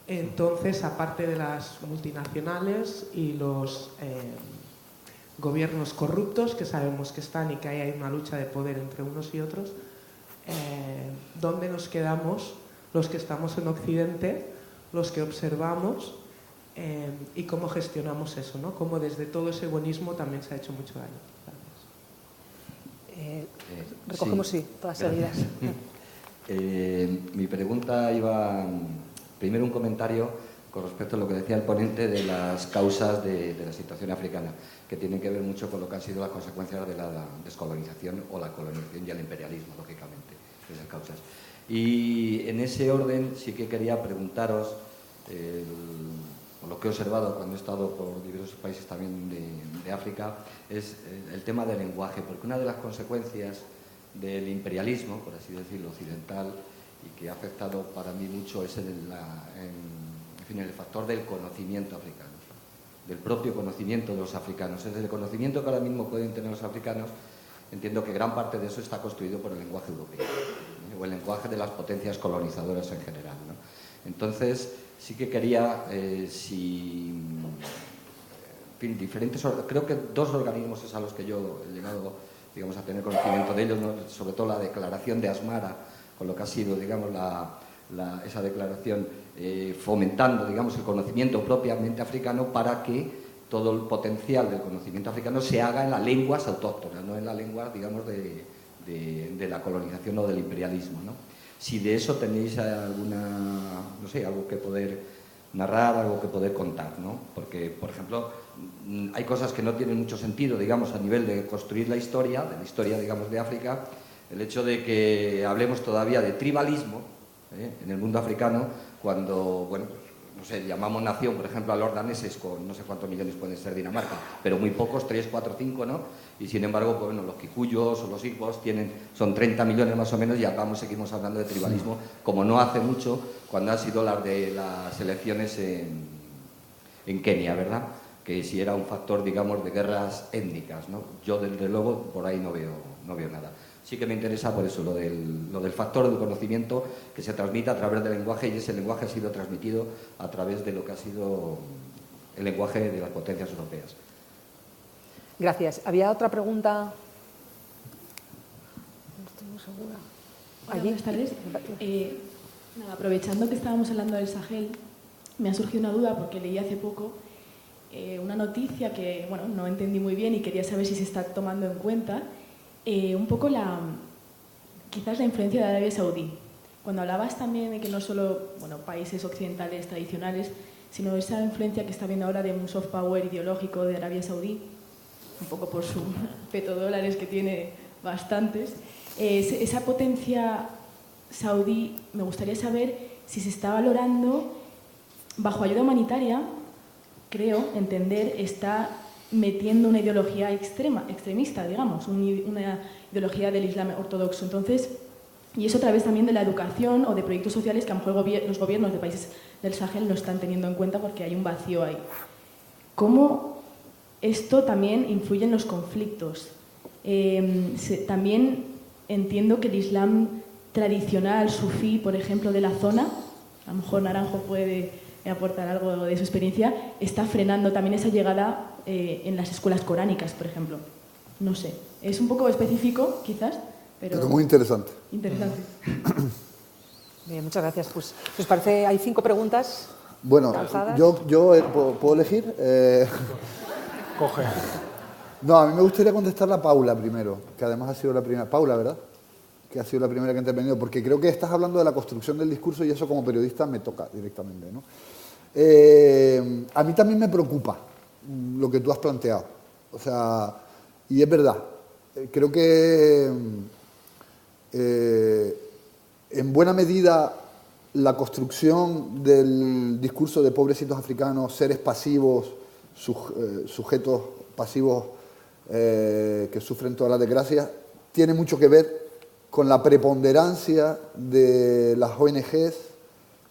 Entonces, aparte de las multinacionales y los gobiernos corruptos, que sabemos que están y que hay una lucha de poder entre unos y otros, ¿dónde nos quedamos los que estamos en Occidente, los que observamos y cómo gestionamos eso, ¿no? Cómo desde todo ese buenismo también se ha hecho mucho daño. recogemos, sí, todas seguidas. Mi pregunta iba, primero un comentario con respecto a lo que decía el ponente de las causas de la situación africana, que tienen que ver mucho con lo que han sido las consecuencias de la descolonización o la colonización y el imperialismo, lógicamente, esas causas. Y en ese orden sí que quería preguntaros, lo que he observado cuando he estado por diversos países también de África, es el tema del lenguaje, porque una de las consecuencias del imperialismo, por así decirlo, occidental, y que ha afectado para mí mucho es el factor del conocimiento africano, del propio conocimiento de los africanos. Es el conocimiento que ahora mismo pueden tener los africanos, entiendo que gran parte de eso está construido por el lenguaje europeo, o el lenguaje de las potencias colonizadoras en general, ¿no? Entonces, sí que quería, creo que dos organismos es a los que yo he llegado, digamos, a tener conocimiento de ellos, ¿no? Sobre todo la declaración de Asmara, con lo que ha sido, digamos, esa declaración fomentando, digamos, el conocimiento propiamente africano para que todo el potencial del conocimiento africano se haga en las lenguas autóctonas, no en las lenguas, digamos, de la colonización o del imperialismo, ¿no? Si de eso tenéis alguna, no sé, algo que poder narrar, algo que poder contar, ¿no? Porque, por ejemplo, hay cosas que no tienen mucho sentido, digamos, a nivel de construir la historia, digamos, de África, el hecho de que hablemos todavía de tribalismo en el mundo africano, cuando, bueno, no sé, llamamos nación, por ejemplo, a los daneses, con no sé cuántos millones pueden ser Dinamarca, pero muy pocos, 3, 4, 5, ¿no? Y sin embargo, pues, bueno, los kikuyos o los igbos son 30 millones más o menos, y acá seguimos hablando de tribalismo, como no hace mucho, cuando han sido las de las elecciones en Kenia, ¿verdad? Que si era un factor, digamos, de guerras étnicas, ¿no? Yo, desde luego, por ahí no veo nada. Sí que me interesa por eso, lo del factor del conocimiento que se transmite a través del lenguaje, y ese lenguaje ha sido transmitido a través de lo que ha sido el lenguaje de las potencias europeas. Gracias. ¿Había otra pregunta? No estoy muy segura. Hola, buenas tardes. Aprovechando que estábamos hablando del Sahel, me ha surgido una duda porque leí hace poco una noticia que, bueno, no entendí muy bien y quería saber si se está tomando en cuenta un poco quizás la influencia de Arabia Saudí. Cuando hablabas también de que no solo, bueno, países occidentales tradicionales, sino esa influencia que está viendo ahora de un soft power ideológico de Arabia Saudí, un poco por su petrodólares que tiene bastantes, esa potencia saudí, me gustaría saber si se está valorando bajo ayuda humanitaria. Creo entender, está metiendo una ideología extremista, digamos, una ideología del Islam ortodoxo. Entonces, y eso a través también de la educación o de proyectos sociales que a lo mejor los gobiernos de países del Sahel no están teniendo en cuenta porque hay un vacío ahí. ¿Cómo esto también influye en los conflictos? También entiendo que el Islam tradicional, sufí, por ejemplo, de la zona, a lo mejor Naranjo puede aportar algo de su experiencia, está frenando también esa llegada en las escuelas coránicas, por ejemplo. No sé, es un poco específico, quizás, pero muy interesante. Interesante. Bien, muchas gracias. Pues, ¿os parece? Hay 5 preguntas. Bueno, ¿Calzadas? yo ¿puedo elegir? Coge. No, a mí me gustaría contestar a Paula primero, que además ha sido la primera. Paula, ¿verdad? Que ha sido la primera que ha intervenido, porque creo que estás hablando de la construcción del discurso y eso como periodista me toca directamente, ¿no? A mí también me preocupa lo que tú has planteado. O sea, y es verdad. Creo que en buena medida la construcción del discurso de pobrecitos africanos, seres pasivos, sujetos pasivos que sufren todas las desgracias, tiene mucho que ver con la preponderancia de las ONGs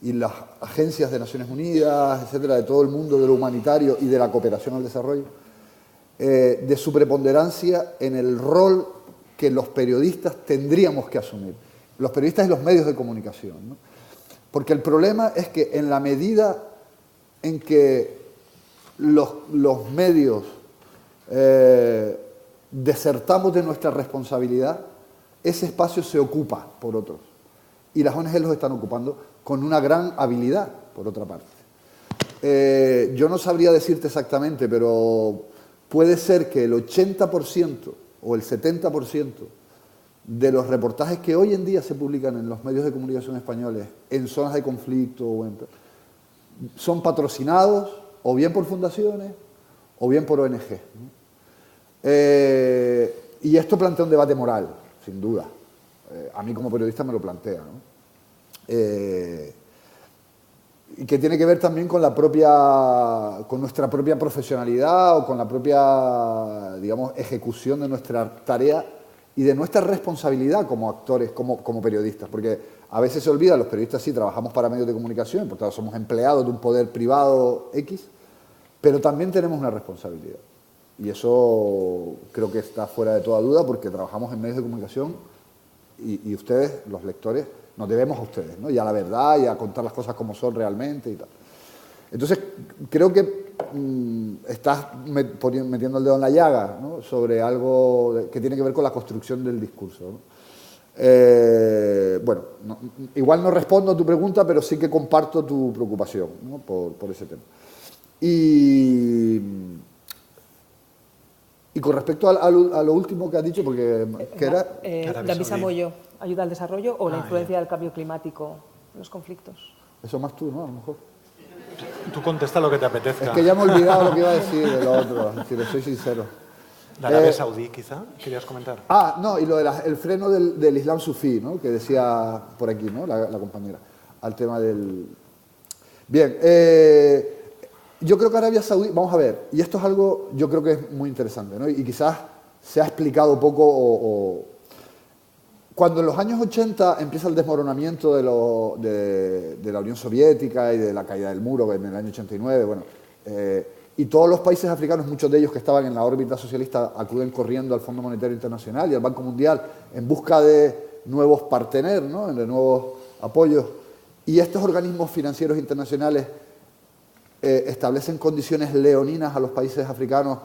y las agencias de Naciones Unidas, etcétera, de todo el mundo de lo humanitario y de la cooperación al desarrollo, de su preponderancia en el rol que los periodistas tendríamos que asumir, los periodistas y los medios de comunicación, ¿no? Porque el problema es que en la medida en que los medios desertamos de nuestra responsabilidad, ese espacio se ocupa por otros. Y las ONG los están ocupando con una gran habilidad, por otra parte. Yo no sabría decirte exactamente, pero puede ser que el 80% o el 70% de los reportajes que hoy en día se publican en los medios de comunicación españoles en zonas de conflicto son patrocinados o bien por fundaciones o bien por ONG, ¿no? Y esto plantea un debate moral, sin duda. A mí como periodista me lo plantea, ¿no? Y que tiene que ver también con nuestra propia profesionalidad o con la propia, digamos, ejecución de nuestra tarea y de nuestra responsabilidad como actores, como periodistas, porque a veces se olvida, los periodistas sí trabajamos para medios de comunicación, por tanto somos empleados de un poder privado X, pero también tenemos una responsabilidad. Y eso creo que está fuera de toda duda porque trabajamos en medios de comunicación y ustedes, los lectores, nos debemos a ustedes, ¿no? Y a la verdad y a contar las cosas como son realmente y tal. Entonces, creo que estás metiendo el dedo en la llaga, ¿no? Sobre algo que tiene que ver con la construcción del discurso, ¿no? Bueno, igual no respondo a tu pregunta, pero sí que comparto tu preocupación, ¿no? por ese tema. Y con respecto a lo último que has dicho, porque ¿qué era? David Samoyo, ayuda al desarrollo o la influencia del cambio climático en los conflictos. Eso más tú, ¿no? A lo mejor. Tú contesta lo que te apetezca. Es que ya me he olvidado lo que iba a decir de lo otro, si le soy sincero. ¿De Arabia Saudí, quizá? ¿Querías comentar? No, y lo del freno del Islam sufí, ¿no? Que decía por aquí, ¿no? La compañera, al tema del... Bien, yo creo que Arabia Saudí, vamos a ver, y esto es algo, yo creo que es muy interesante, ¿no? Y quizás se ha explicado poco Cuando en los años 80 empieza el desmoronamiento de la Unión Soviética y de la caída del muro en el año 89, bueno, y todos los países africanos, muchos de ellos que estaban en la órbita socialista, acuden corriendo al Fondo Monetario Internacional y al Banco Mundial en busca de nuevos partener, ¿no? De nuevos apoyos. Y estos organismos financieros internacionales establecen condiciones leoninas a los países africanos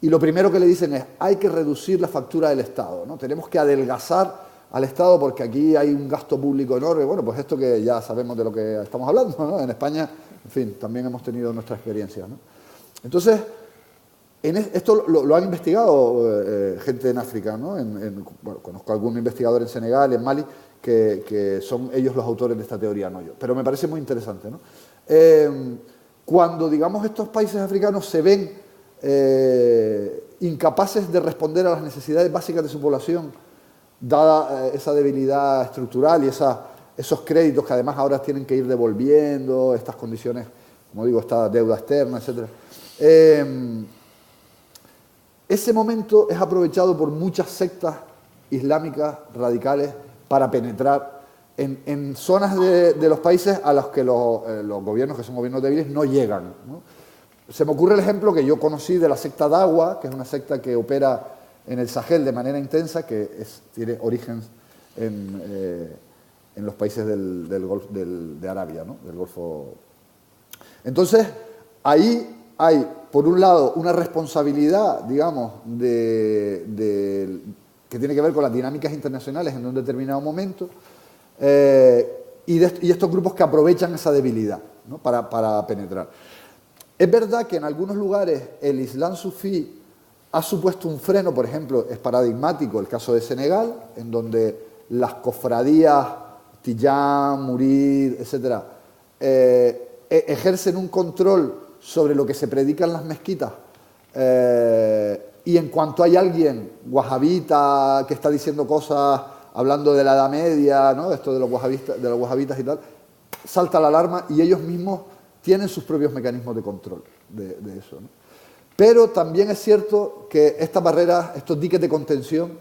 y lo primero que le dicen es hay que reducir la factura del Estado, ¿no? Tenemos que adelgazar al Estado porque aquí hay un gasto público enorme. Bueno, pues esto que ya sabemos de lo que estamos hablando, ¿no? En España, en fin, también hemos tenido nuestra experiencia, ¿no? Entonces, esto lo han investigado gente en África, ¿no? Bueno, conozco a algún investigador en Senegal, en Mali, que son ellos los autores de esta teoría, no yo. Pero me parece muy interesante, ¿no? Cuando, digamos, estos países africanos se ven incapaces de responder a las necesidades básicas de su población, dada esa debilidad estructural y esos créditos que además ahora tienen que ir devolviendo, estas condiciones, como digo, esta deuda externa, etc. Ese momento es aprovechado por muchas sectas islámicas radicales para penetrar en zonas de los países a los que los gobiernos, que son gobiernos débiles, no llegan, ¿no? Se me ocurre el ejemplo que yo conocí de la secta Dawa, que es una secta que opera en el Sahel de manera intensa, que tiene origen en los países del Golfo de Arabia, ¿no? Del Golfo. Entonces, ahí hay, por un lado, una responsabilidad, digamos, que tiene que ver con las dinámicas internacionales en un determinado momento, y estos grupos que aprovechan esa debilidad, ¿no? para penetrar. Es verdad que en algunos lugares el Islam sufí ha supuesto un freno, por ejemplo, es paradigmático el caso de Senegal, en donde las cofradías, Tiján, Murid, etc., ejercen un control sobre lo que se predica en las mezquitas, y en cuanto hay alguien wahabita que está diciendo cosas, hablando de la Edad Media, ¿no? Esto de los wahabitas y tal, salta la alarma y ellos mismos tienen sus propios mecanismos de control de eso, ¿no? Pero también es cierto que estas barreras, estos diques de contención,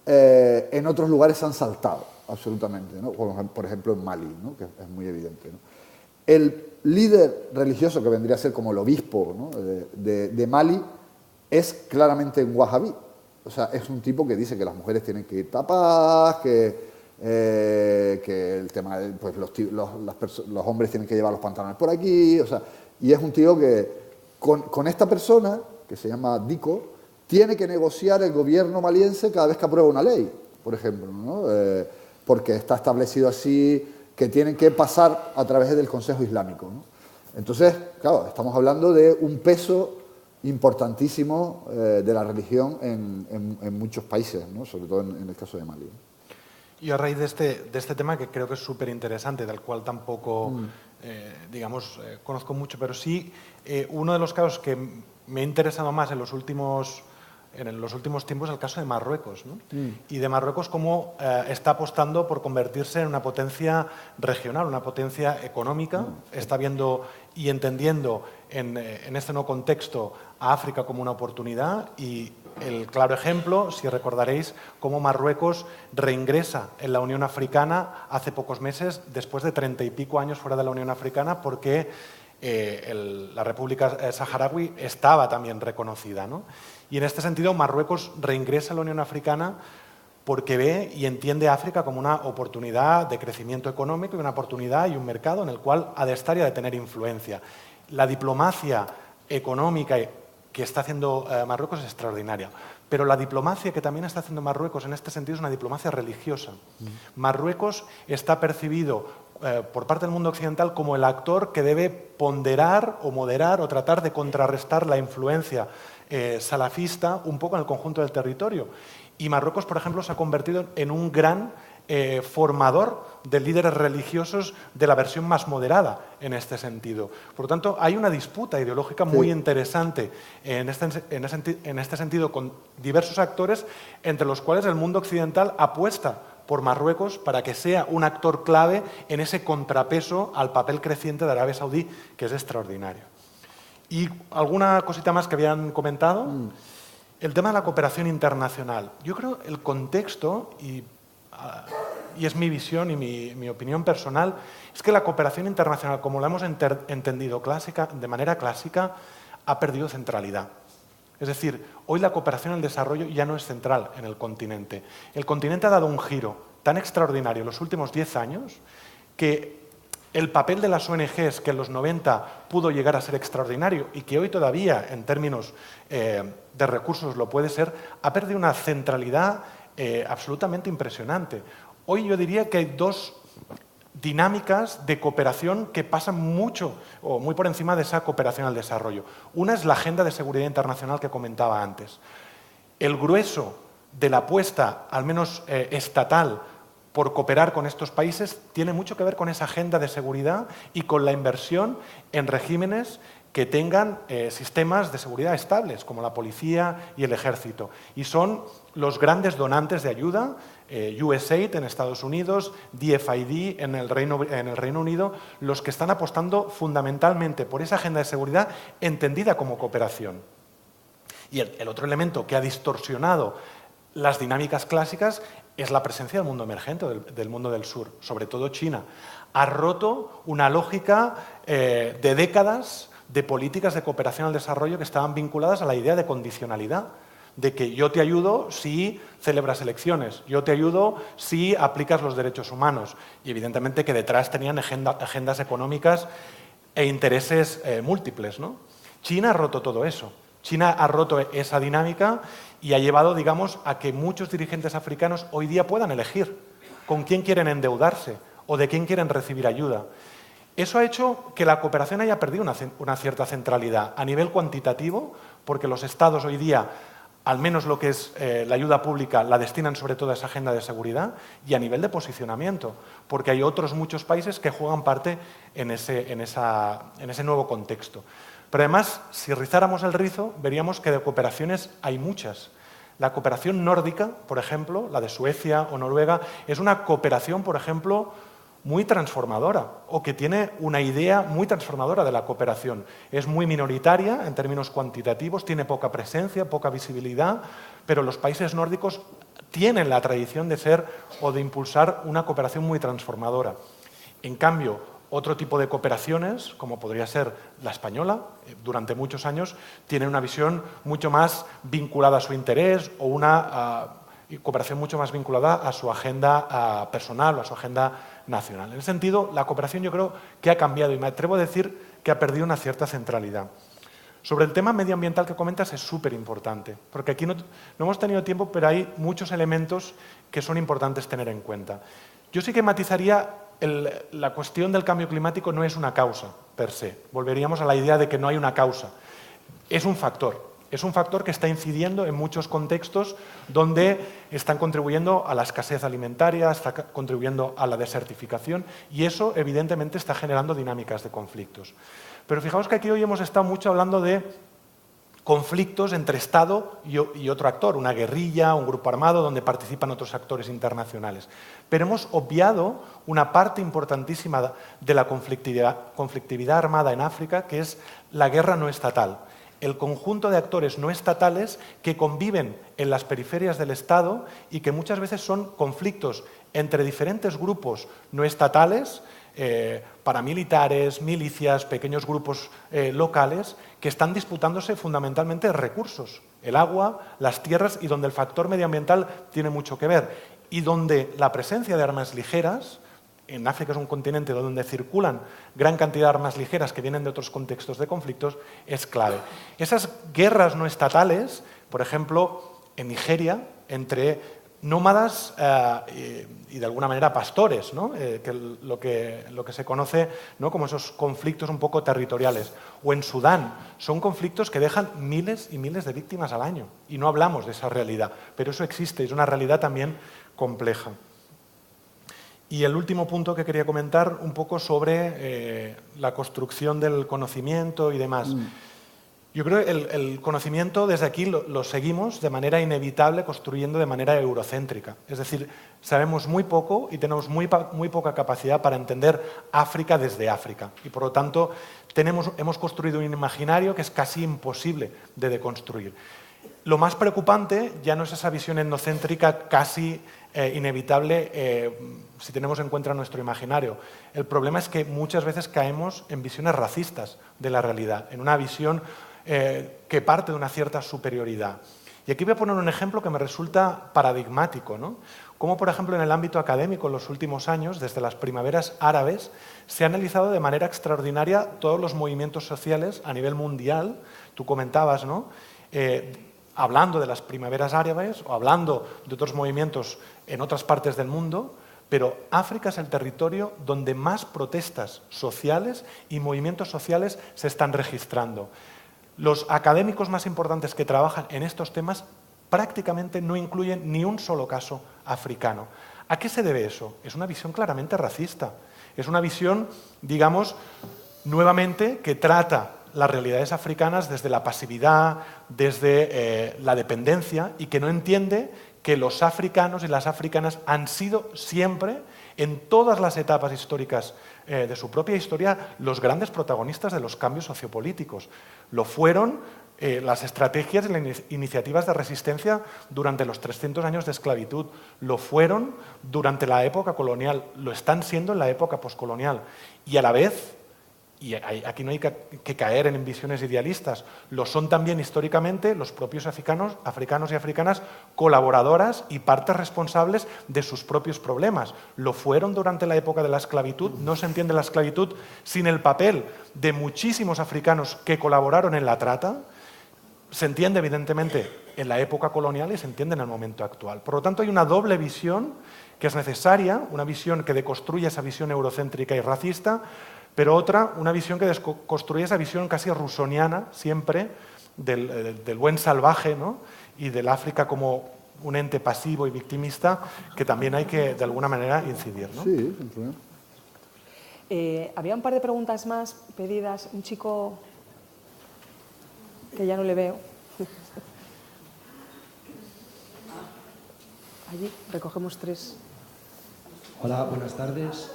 en otros lugares se han saltado, absolutamente, ¿no? Por ejemplo en Mali, ¿no? Que es muy evidente, ¿no? El líder religioso, que vendría a ser como el obispo, ¿no? de Mali, es claramente un wahabí. O sea, es un tipo que dice que las mujeres tienen que ir tapadas, que el tema de pues, los hombres tienen que llevar los pantalones por aquí, o sea, y es un tío que con esta persona, que se llama Diko, tiene que negociar el gobierno maliense cada vez que aprueba una ley, por ejemplo, ¿no? Porque está establecido así, que tienen que pasar a través del Consejo Islámico, ¿no? Entonces, claro, estamos hablando de un peso importantísimo de la religión en muchos países, ¿no? Sobre todo en el caso de Mali. Y a raíz de este tema, que creo que es súper interesante, del cual tampoco, conozco mucho, pero sí, uno de los casos que me ha interesado más en los últimos tiempos es el caso de Marruecos, ¿no? Y de Marruecos cómo está apostando por convertirse en una potencia regional, una potencia económica, está viendo y entendiendo en este nuevo contexto a África como una oportunidad, y el claro ejemplo, si recordaréis, cómo Marruecos reingresa en la Unión Africana hace pocos meses, después de 30 y pico años fuera de la Unión Africana, porque la República Saharaui estaba también reconocida, ¿no? Y en este sentido, Marruecos reingresa a la Unión Africana porque ve y entiende a África como una oportunidad de crecimiento económico y una oportunidad y un mercado en el cual ha de estar y ha de tener influencia. La diplomacia económica que está haciendo Marruecos es extraordinaria, pero la diplomacia que también está haciendo Marruecos en este sentido es una diplomacia religiosa. Marruecos está percibido por parte del mundo occidental como el actor que debe ponderar o moderar o tratar de contrarrestar la influencia salafista un poco en el conjunto del territorio. Y Marruecos, por ejemplo, se ha convertido en un gran formador de líderes religiosos de la versión más moderada en este sentido. Por lo tanto, hay una disputa ideológica muy interesante en este sentido con diversos actores, entre los cuales el mundo occidental apuesta por Marruecos para que sea un actor clave en ese contrapeso al papel creciente de Arabia Saudí, que es extraordinario. Y alguna cosita más que habían comentado. El tema de la cooperación internacional. Yo creo el contexto, y es mi visión y mi opinión personal, es que la cooperación internacional, como la hemos entendido de manera clásica, ha perdido centralidad. Es decir, hoy la cooperación al desarrollo ya no es central en el continente. El continente ha dado un giro tan extraordinario en los últimos 10 años que el papel de las ONGs, que en los 90 pudo llegar a ser extraordinario y que hoy todavía, en términos de recursos, lo puede ser, ha perdido una centralidad absolutamente impresionante. Hoy yo diría que hay dos dinámicas de cooperación que pasan mucho o muy por encima de esa cooperación al desarrollo. Una es la agenda de seguridad internacional que comentaba antes. El grueso de la apuesta, al menos estatal, por cooperar con estos países tiene mucho que ver con esa agenda de seguridad y con la inversión en regímenes que tengan sistemas de seguridad estables, como la policía y el ejército. Y son los grandes donantes de ayuda, USAID en Estados Unidos, DFID en el Reino Unido, los que están apostando fundamentalmente por esa agenda de seguridad entendida como cooperación. Y el otro elemento que ha distorsionado las dinámicas clásicas es la presencia del mundo emergente, del mundo del sur, sobre todo China. Ha roto una lógica de décadas de políticas de cooperación al desarrollo que estaban vinculadas a la idea de condicionalidad, de que yo te ayudo si celebras elecciones, yo te ayudo si aplicas los derechos humanos, y evidentemente que detrás tenían agendas económicas e intereses múltiples, ¿no? China ha roto todo eso. China ha roto esa dinámica y ha llevado, digamos, a que muchos dirigentes africanos hoy día puedan elegir con quién quieren endeudarse o de quién quieren recibir ayuda. Eso ha hecho que la cooperación haya perdido una cierta centralidad a nivel cuantitativo, porque los estados hoy día, al menos lo que es la ayuda pública, la destinan sobre todo a esa agenda de seguridad, y a nivel de posicionamiento, porque hay otros muchos países que juegan parte en ese nuevo contexto. Pero además, si rizáramos el rizo, veríamos que de cooperaciones hay muchas. La cooperación nórdica, por ejemplo, la de Suecia o Noruega, es una cooperación, por ejemplo, muy transformadora, o que tiene una idea muy transformadora de la cooperación. Es muy minoritaria en términos cuantitativos, tiene poca presencia, poca visibilidad, pero los países nórdicos tienen la tradición de ser o de impulsar una cooperación muy transformadora. En cambio, otro tipo de cooperaciones, como podría ser la española, durante muchos años, tienen una visión mucho más vinculada a su interés o una cooperación mucho más vinculada a su agenda personal o a su agenda nacional. En ese sentido, la cooperación yo creo que ha cambiado y me atrevo a decir que ha perdido una cierta centralidad. Sobre el tema medioambiental que comentas es súper importante, porque aquí no hemos tenido tiempo, pero hay muchos elementos que son importantes tener en cuenta. Yo sí que matizaría la cuestión del cambio climático no es una causa per se. Volveríamos a la idea de que no hay una causa. es un factor. Es un factor que está incidiendo en muchos contextos donde están contribuyendo a la escasez alimentaria, está contribuyendo a la desertificación y eso evidentemente está generando dinámicas de conflictos. Pero fijaos que aquí hoy hemos estado mucho hablando de conflictos entre Estado y otro actor, una guerrilla, un grupo armado donde participan otros actores internacionales. Pero hemos obviado una parte importantísima de la conflictividad armada en África, que es la guerra no estatal. El conjunto de actores no estatales que conviven en las periferias del Estado y que muchas veces son conflictos entre diferentes grupos no estatales, paramilitares, milicias, pequeños grupos locales, que están disputándose fundamentalmente recursos, el agua, las tierras y donde el factor medioambiental tiene mucho que ver y donde la presencia de armas ligeras, en África es un continente donde circulan gran cantidad de armas ligeras que vienen de otros contextos de conflictos, es clave. Esas guerras no estatales, por ejemplo, en Nigeria, entre nómadas y de alguna manera pastores, ¿no? Lo que se conoce, ¿no?, como esos conflictos un poco territoriales. O en Sudán, son conflictos que dejan miles y miles de víctimas al año. Y no hablamos de esa realidad, pero eso existe, es una realidad también compleja. Y el último punto que quería comentar, un poco sobre la construcción del conocimiento y demás. Yo creo que el conocimiento desde aquí lo seguimos de manera inevitable, construyendo de manera eurocéntrica. Es decir, sabemos muy poco y tenemos muy poca capacidad para entender África desde África. Y por lo tanto, hemos construido un imaginario que es casi imposible de deconstruir. Lo más preocupante ya no es esa visión etnocéntrica casi inevitable si tenemos en cuenta nuestro imaginario. El problema es que muchas veces caemos en visiones racistas de la realidad, en una visión que parte de una cierta superioridad. Y aquí voy a poner un ejemplo que me resulta paradigmático, ¿no? Como, por ejemplo, en el ámbito académico en los últimos años, desde las primaveras árabes, se ha analizado de manera extraordinaria todos los movimientos sociales a nivel mundial. Tú comentabas, ¿no?, hablando de las primaveras árabes o hablando de otros movimientos en otras partes del mundo, pero África es el territorio donde más protestas sociales y movimientos sociales se están registrando. Los académicos más importantes que trabajan en estos temas prácticamente no incluyen ni un solo caso africano. ¿A qué se debe eso? Es una visión claramente racista. Es una visión, digamos, nuevamente que trata las realidades africanas desde la pasividad, desde la dependencia y que no entiende que los africanos y las africanas han sido siempre, en todas las etapas históricas de su propia historia, los grandes protagonistas de los cambios sociopolíticos. Lo fueron las estrategias y las iniciativas de resistencia durante los 300 años de esclavitud. Lo fueron durante la época colonial, lo están siendo en la época poscolonial. Y a la vez, y aquí no hay que caer en visiones idealistas, lo son también históricamente los propios africanos y africanas colaboradoras y partes responsables de sus propios problemas. Lo fueron durante la época de la esclavitud. No se entiende la esclavitud sin el papel de muchísimos africanos que colaboraron en la trata. Se entiende, evidentemente, en la época colonial y se entiende en el momento actual. Por lo tanto, hay una doble visión que es necesaria, una visión que deconstruye esa visión eurocéntrica y racista, pero otra, una visión que construye esa visión casi rusoniana, siempre, del buen salvaje, ¿no?, y del África como un ente pasivo y victimista, que también hay que, de alguna manera, incidir, ¿no? Sí, sin problema. Había un par de preguntas más pedidas. Un chico que ya no le veo. Allí recogemos tres. Hola, buenas tardes.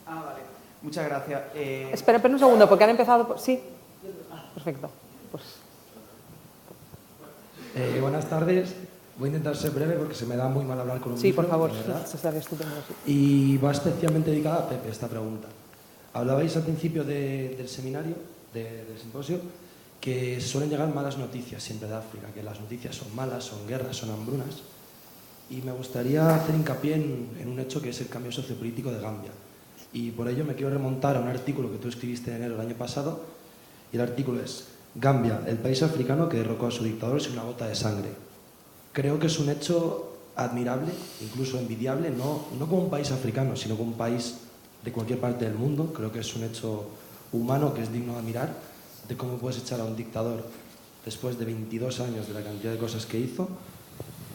Vale. Muchas gracias. Espera un segundo, porque han empezado... Sí, perfecto. Pues... buenas tardes. Voy a intentar ser breve porque se me da muy mal hablar con un Sí, micro, por favor, se sabe estupendo. Sí. Y va especialmente dedicada a Pepe esta pregunta. Hablabais al principio del seminario, del simposio, que suelen llegar malas noticias siempre de África, que las noticias son malas, son guerras, son hambrunas. Y me gustaría hacer hincapié en un hecho que es el cambio sociopolítico de Gambia. Y por ello me quiero remontar a un artículo que tú escribiste en enero del año pasado, y el artículo es Gambia, el país africano que derrocó a su dictador sin una gota de sangre. Creo que es un hecho admirable, incluso envidiable, no como un país africano, sino como un país de cualquier parte del mundo. Creo que es un hecho humano que es digno de admirar, de cómo puedes echar a un dictador después de 22 años de la cantidad de cosas que hizo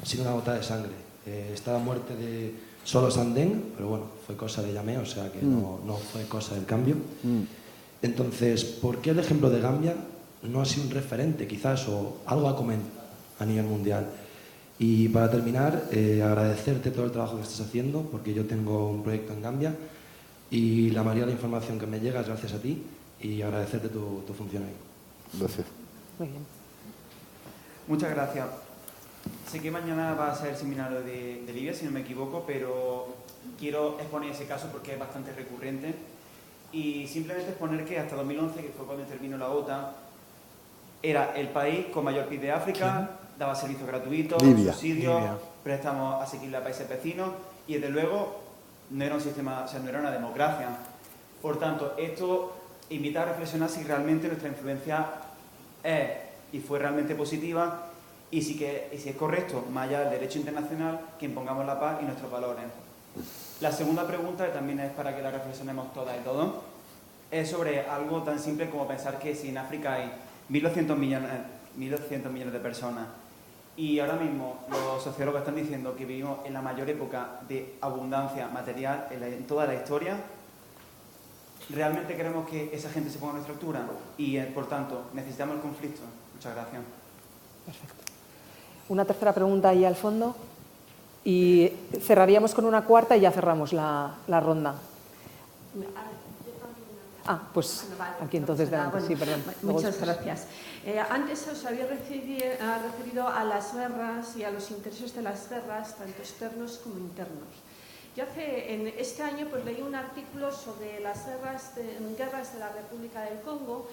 sin una gota de sangre. Está la muerte de Solo Sandén, pero bueno, fue cosa de Jammeh, o sea que no fue cosa del cambio. Entonces, ¿por qué el ejemplo de Gambia no ha sido un referente quizás o algo a comentar a nivel mundial? Y para terminar, agradecerte todo el trabajo que estás haciendo, porque yo tengo un proyecto en Gambia y la mayoría de la información que me llega es gracias a ti, y agradecerte tu función ahí. Gracias. Muy bien. Muchas gracias. Sé que mañana va a ser el seminario de Libia, si no me equivoco, pero quiero exponer ese caso porque es bastante recurrente y simplemente exponer que hasta 2011, que fue cuando intervino la OTAN, era el país con mayor PIB de África, daba servicios gratuitos, subsidios, préstamos asequibles a países vecinos y desde luego no era un sistema, o sea, no era una democracia. Por tanto, esto invita a reflexionar si realmente nuestra influencia es y fue realmente positiva y si es correcto, más allá del derecho internacional, que impongamos la paz y nuestros valores. La segunda pregunta, que también es para que la reflexionemos todas y todos, es sobre algo tan simple como pensar que si en África hay 1.200 millones de personas y ahora mismo los sociólogos están diciendo que vivimos en la mayor época de abundancia material en toda la historia, ¿realmente queremos que esa gente se ponga en nuestra altura? Y, por tanto, necesitamos el conflicto. Muchas gracias. Perfecto. Una tercera pregunta ahí al fondo y cerraríamos con una cuarta y ya cerramos la ronda. Pues aquí entonces delante. Bueno, sí, perdón. Muchas gracias. Antes os había referido a las guerras y a los intereses de las guerras, tanto externos como internos. Yo en este año pues leí un artículo sobre las guerras de la República del Congo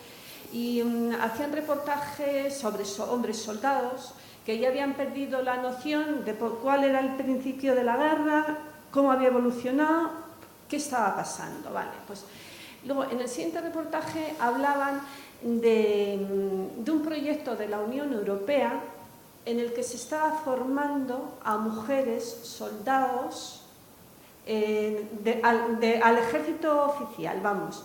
y hacían reportajes sobre hombres soldados que ya habían perdido la noción de cuál era el principio de la guerra, cómo había evolucionado, qué estaba pasando. Vale, pues luego en el siguiente reportaje hablaban de un proyecto de la Unión Europea en el que se estaba formando a mujeres soldados al ejército oficial, vamos.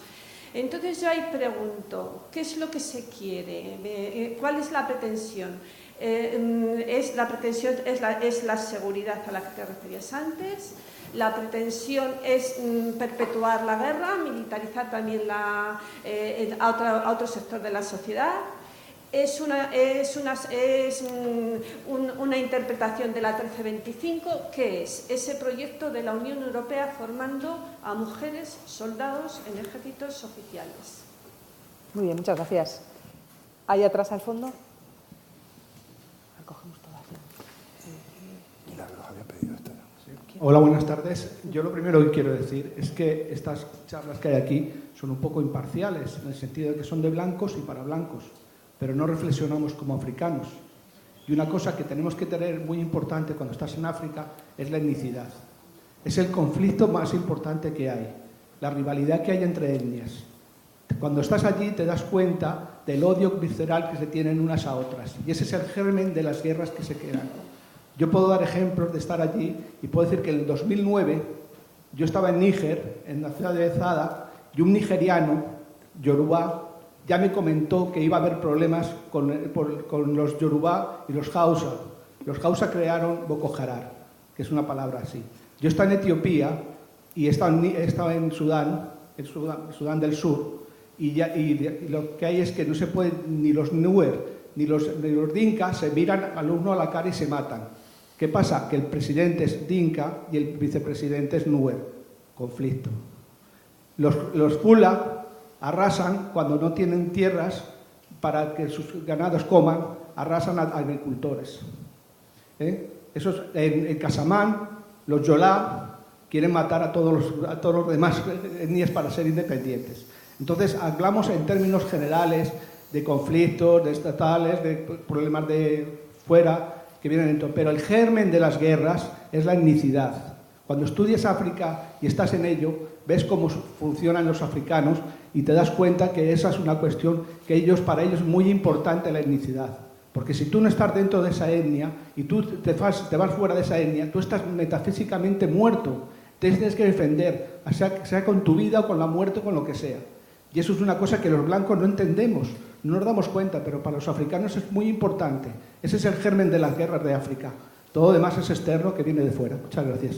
Entonces yo ahí pregunto, ¿qué es lo que se quiere? ¿Cuál es la pretensión? La pretensión es la seguridad a la que te referías antes. La pretensión es perpetuar la guerra, militarizar también a otro sector de la sociedad. Es una interpretación de la 1325, que es ese proyecto de la Unión Europea formando a mujeres soldados en ejércitos oficiales. Muy bien, muchas gracias. Ahí atrás al fondo. Recogemos todas. Hola, buenas tardes. Yo lo primero que quiero decir es que estas charlas que hay aquí son un poco imparciales, en el sentido de que son de blancos y para blancos, pero no reflexionamos como africanos. Y una cosa que tenemos que tener muy importante cuando estás en África es la etnicidad. Es el conflicto más importante que hay, la rivalidad que hay entre etnias. Cuando estás allí te das cuenta del odio visceral que se tienen unas a otras, y ese es el germen de las guerras que se quedan. Yo puedo dar ejemplos de estar allí y puedo decir que en el 2009 yo estaba en Níger, en la ciudad de Zada, y un nigeriano, Yoruba, ya me comentó que iba a haber problemas con los Yoruba y los Hausa. Los Hausa crearon Boko Haram, que es una palabra así. Yo estaba en Etiopía y estaba en Sudán del Sur, y lo que hay es que no se puede, ni los Nuer ni los Dinka se miran al uno a la cara y se matan. ¿Qué pasa? Que el presidente es Dinka y el vicepresidente es Nuer. Conflicto. Los Fula arrasan cuando no tienen tierras para que sus ganados coman, arrasan a agricultores. En Casamán, los Yolá quieren matar a todos los demás etnias para ser independientes. Entonces, hablamos en términos generales de conflictos, de estatales, de problemas de fuera que vienen dentro. Pero el germen de las guerras es la etnicidad. Cuando estudias África y estás en ello, ves cómo funcionan los africanos y te das cuenta que esa es una cuestión que para ellos es muy importante, la etnicidad. Porque si tú no estás dentro de esa etnia y tú te vas fuera de esa etnia, tú estás metafísicamente muerto. Te tienes que defender, sea con tu vida o con la muerte o con lo que sea. Y eso es una cosa que los blancos no entendemos. No nos damos cuenta, pero para los africanos es muy importante. Ese es el germen de las guerras de África. Todo lo demás es externo, que viene de fuera. Muchas gracias.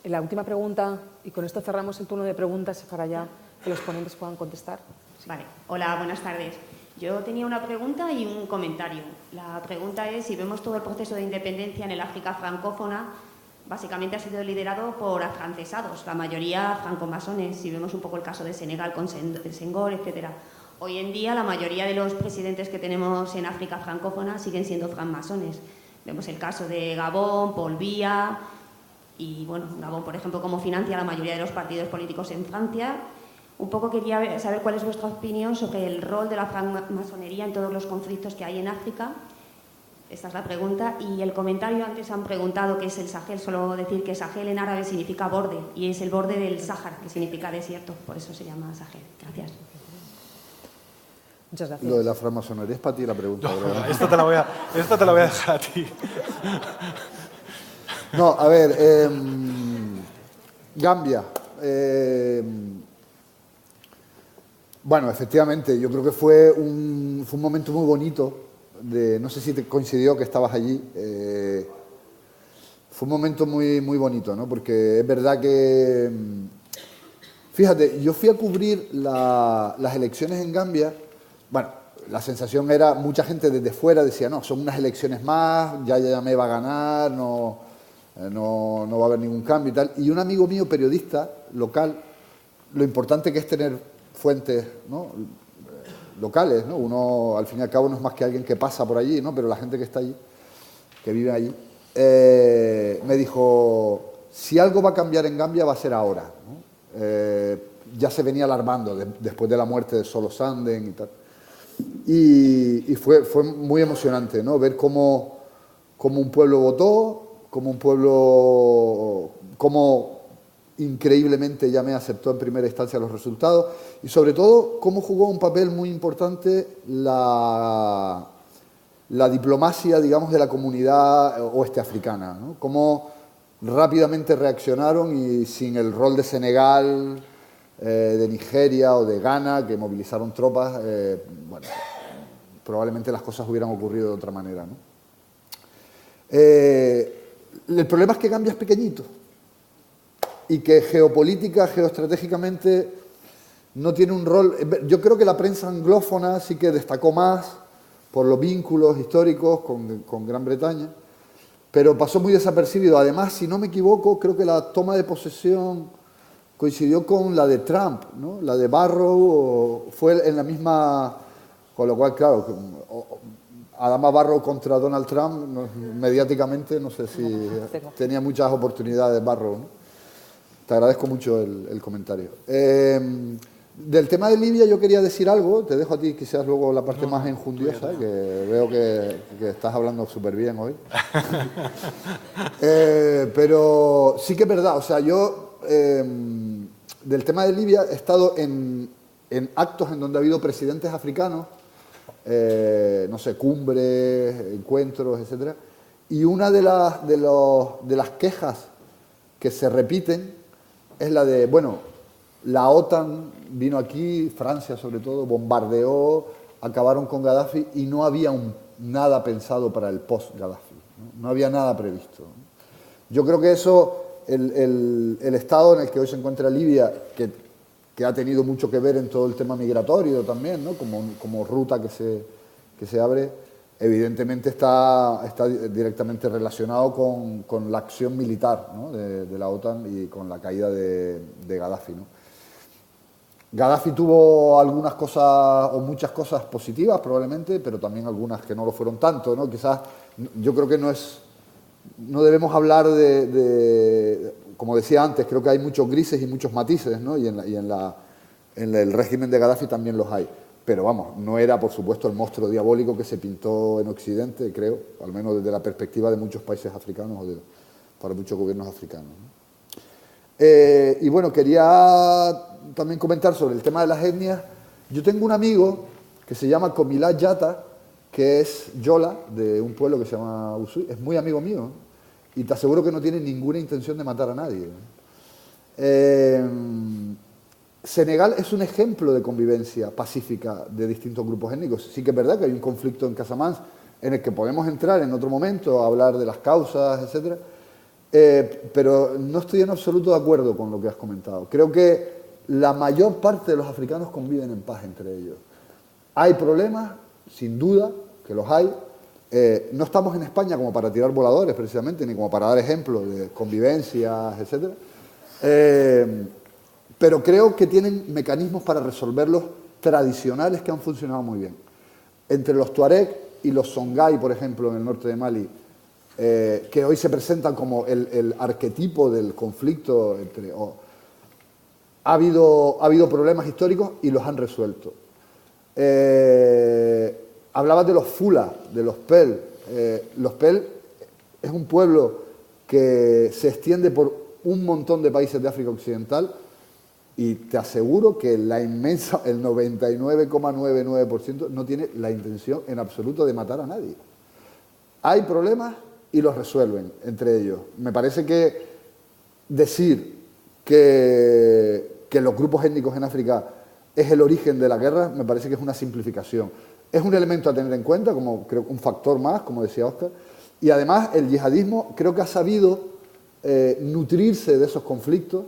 La última pregunta, y con esto cerramos el turno de preguntas para ya que los ponentes puedan contestar. Vale. Hola, buenas tardes. Yo tenía una pregunta y un comentario. La pregunta es, si vemos todo el proceso de independencia en el África francófona, básicamente ha sido liderado por afrancesados, la mayoría francomasones, si vemos un poco el caso de Senegal con Senghor, etc. Hoy en día la mayoría de los presidentes que tenemos en África francófona siguen siendo francmasones. Vemos el caso de Gabón, Paul Biya, y bueno, Gabón, por ejemplo, cómo financia la mayoría de los partidos políticos en Francia. Un poco quería saber cuál es vuestra opinión sobre el rol de la francmasonería en todos los conflictos que hay en África. Esta es la pregunta. Y el comentario, antes han preguntado qué es el Sahel. Solo decir que Sahel en árabe significa borde, y es el borde del Sáhara, que significa desierto. Por eso se llama Sahel. Gracias. Muchas gracias. Lo de la francmasonería es para ti la pregunta. No, esto te la voy a dejar a ti. No, a ver, Gambia. Bueno, efectivamente, yo creo que fue un momento muy bonito. No sé si te coincidió que estabas allí. Fue un momento muy, muy bonito, ¿no? Porque es verdad que, fíjate, yo fui a cubrir las elecciones en Gambia. Bueno, la sensación era, mucha gente desde fuera decía, no, son unas elecciones más, ya me va a ganar, no va a haber ningún cambio y tal. Y un amigo mío, periodista local, lo importante que es tener fuentes, ¿no?, locales, ¿no? Uno, al fin y al cabo, no es más que alguien que pasa por allí, ¿no? Pero la gente que está allí, que vive allí, me dijo, si algo va a cambiar en Gambia va a ser ahora, ¿no? Ya se venía alarmando después de la muerte de Solo Sanden y tal. Y fue muy emocionante, ¿no? Ver cómo un pueblo votó, cómo increíblemente Jammeh aceptó en primera instancia los resultados, y sobre todo cómo jugó un papel muy importante la diplomacia, digamos, de la comunidad oeste africana, ¿no? Cómo rápidamente reaccionaron y sin el rol de Senegal, de Nigeria o de Ghana, que movilizaron tropas, bueno, probablemente las cosas hubieran ocurrido de otra manera, ¿no? El problema es que Gambia es pequeñito y que geoestratégicamente no tiene un rol. Yo creo que la prensa anglófona sí que destacó más por los vínculos históricos con Gran Bretaña, pero pasó muy desapercibido. Además, si no me equivoco, creo que la toma de posesión coincidió con la de Trump, ¿no? La de Barrow fue en la misma, con lo cual, claro, Adama Barrow contra Donald Trump, mediáticamente, no sé si tenía muchas oportunidades Barrow, ¿no? Te agradezco mucho el comentario. Del tema de Libia yo quería decir algo, te dejo a ti quizás luego la parte más enjundiosa, que veo que estás hablando súper bien hoy. Pero sí que es verdad, o sea, yo del tema de Libia he estado en actos en donde ha habido presidentes africanos, no sé, cumbres, encuentros, etc. Y una de las quejas que se repiten es la de, bueno, la OTAN vino aquí, Francia sobre todo, bombardeó, acabaron con Gaddafi y no había nada pensado para el post-Gaddafi, ¿no? No había nada previsto, ¿no? Yo creo que eso, el estado en el que hoy se encuentra Libia, que ha tenido mucho que ver en todo el tema migratorio también, ¿no? Como ruta que se abre, evidentemente está directamente relacionado con la acción militar, ¿no? de la OTAN y con la caída de Gaddafi, ¿no? Gaddafi tuvo algunas cosas o muchas cosas positivas probablemente, pero también algunas que no lo fueron tanto, ¿no? Quizás, yo creo que no debemos hablar como decía antes, creo que hay muchos grises y muchos matices, ¿no? Y en el régimen de Gaddafi también los hay. Pero vamos, no era, por supuesto, el monstruo diabólico que se pintó en Occidente, creo, al menos desde la perspectiva de muchos países africanos o para muchos gobiernos africanos, ¿no? Y bueno, quería también comentar sobre el tema de las etnias. Yo tengo un amigo que se llama Komila Yata, que es Yola, de un pueblo que se llama Usui, es muy amigo mío, ¿no? Y te aseguro que no tiene ninguna intención de matar a nadie, ¿no? Senegal es un ejemplo de convivencia pacífica de distintos grupos étnicos. Sí que es verdad que hay un conflicto en Casamance en el que podemos entrar en otro momento a hablar de las causas, etcétera, pero no estoy en absoluto de acuerdo con lo que has comentado. Creo que la mayor parte de los africanos conviven en paz entre ellos. Hay problemas, sin duda, que los hay. No estamos en España como para tirar voladores, precisamente, ni como para dar ejemplos de convivencias, etcétera. Pero creo que tienen mecanismos para resolverlos tradicionales que han funcionado muy bien. Entre los tuareg y los songhai, por ejemplo, en el norte de Mali, que hoy se presentan como el arquetipo del conflicto entre... ha habido problemas históricos y los han resuelto. Hablabas de los Fula, de los Pel. Los Pel es un pueblo que se extiende por un montón de países de África Occidental y te aseguro que la inmensa, el 99,99% no tiene la intención en absoluto de matar a nadie. Hay problemas y los resuelven entre ellos. Me parece que decir que los grupos étnicos en África es el origen de la guerra, me parece que es una simplificación. Es un elemento a tener en cuenta, como creo un factor más, como decía Óscar, y además el yihadismo creo que ha sabido nutrirse de esos conflictos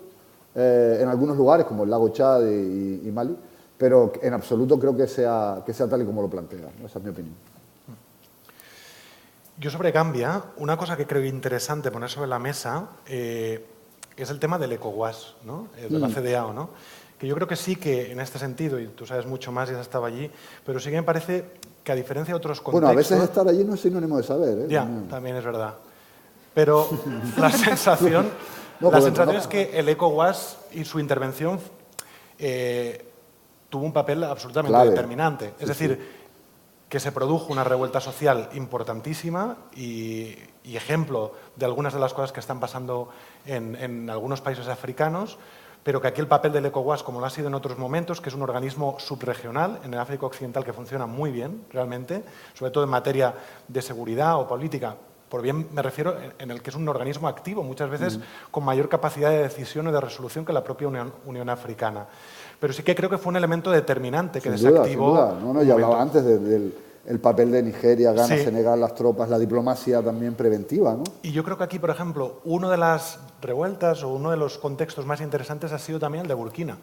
en algunos lugares, como el lago Chad y Mali, pero en absoluto creo que sea tal y como lo plantea, ¿no? Esa es mi opinión. Yo sobre Gambia, una cosa que creo interesante poner sobre la mesa es el tema del ECOWAS, ¿no? De la CEDEAO, ¿no? Que yo creo que sí que en este sentido, y tú sabes mucho más y has estado allí, pero sí que me parece que a diferencia de otros contextos... Bueno, a veces estar allí no es sinónimo de saber, ¿eh? Ya, también es verdad. Pero la sensación... La sensación es que el ECOWAS y su intervención tuvo un papel absolutamente determinante. Es decir, que se produjo una revuelta social importantísima y ejemplo de algunas de las cosas que están pasando en algunos países africanos, pero que aquí el papel del ECOWAS, como lo ha sido en otros momentos, que es un organismo subregional en el África Occidental que funciona muy bien, realmente, sobre todo en materia de seguridad o política. Por bien me refiero en el que es un organismo activo, muchas veces con mayor capacidad de decisión y de resolución que la propia Unión Africana. Pero sí que creo que fue un elemento determinante que desactivó... Sin duda. No, ya hablaba antes del papel de Nigeria, Ghana, Senegal, las tropas, la diplomacia también preventiva, ¿no? Y yo creo que aquí, por ejemplo, una de las revueltas o uno de los contextos más interesantes ha sido también el de Burkina.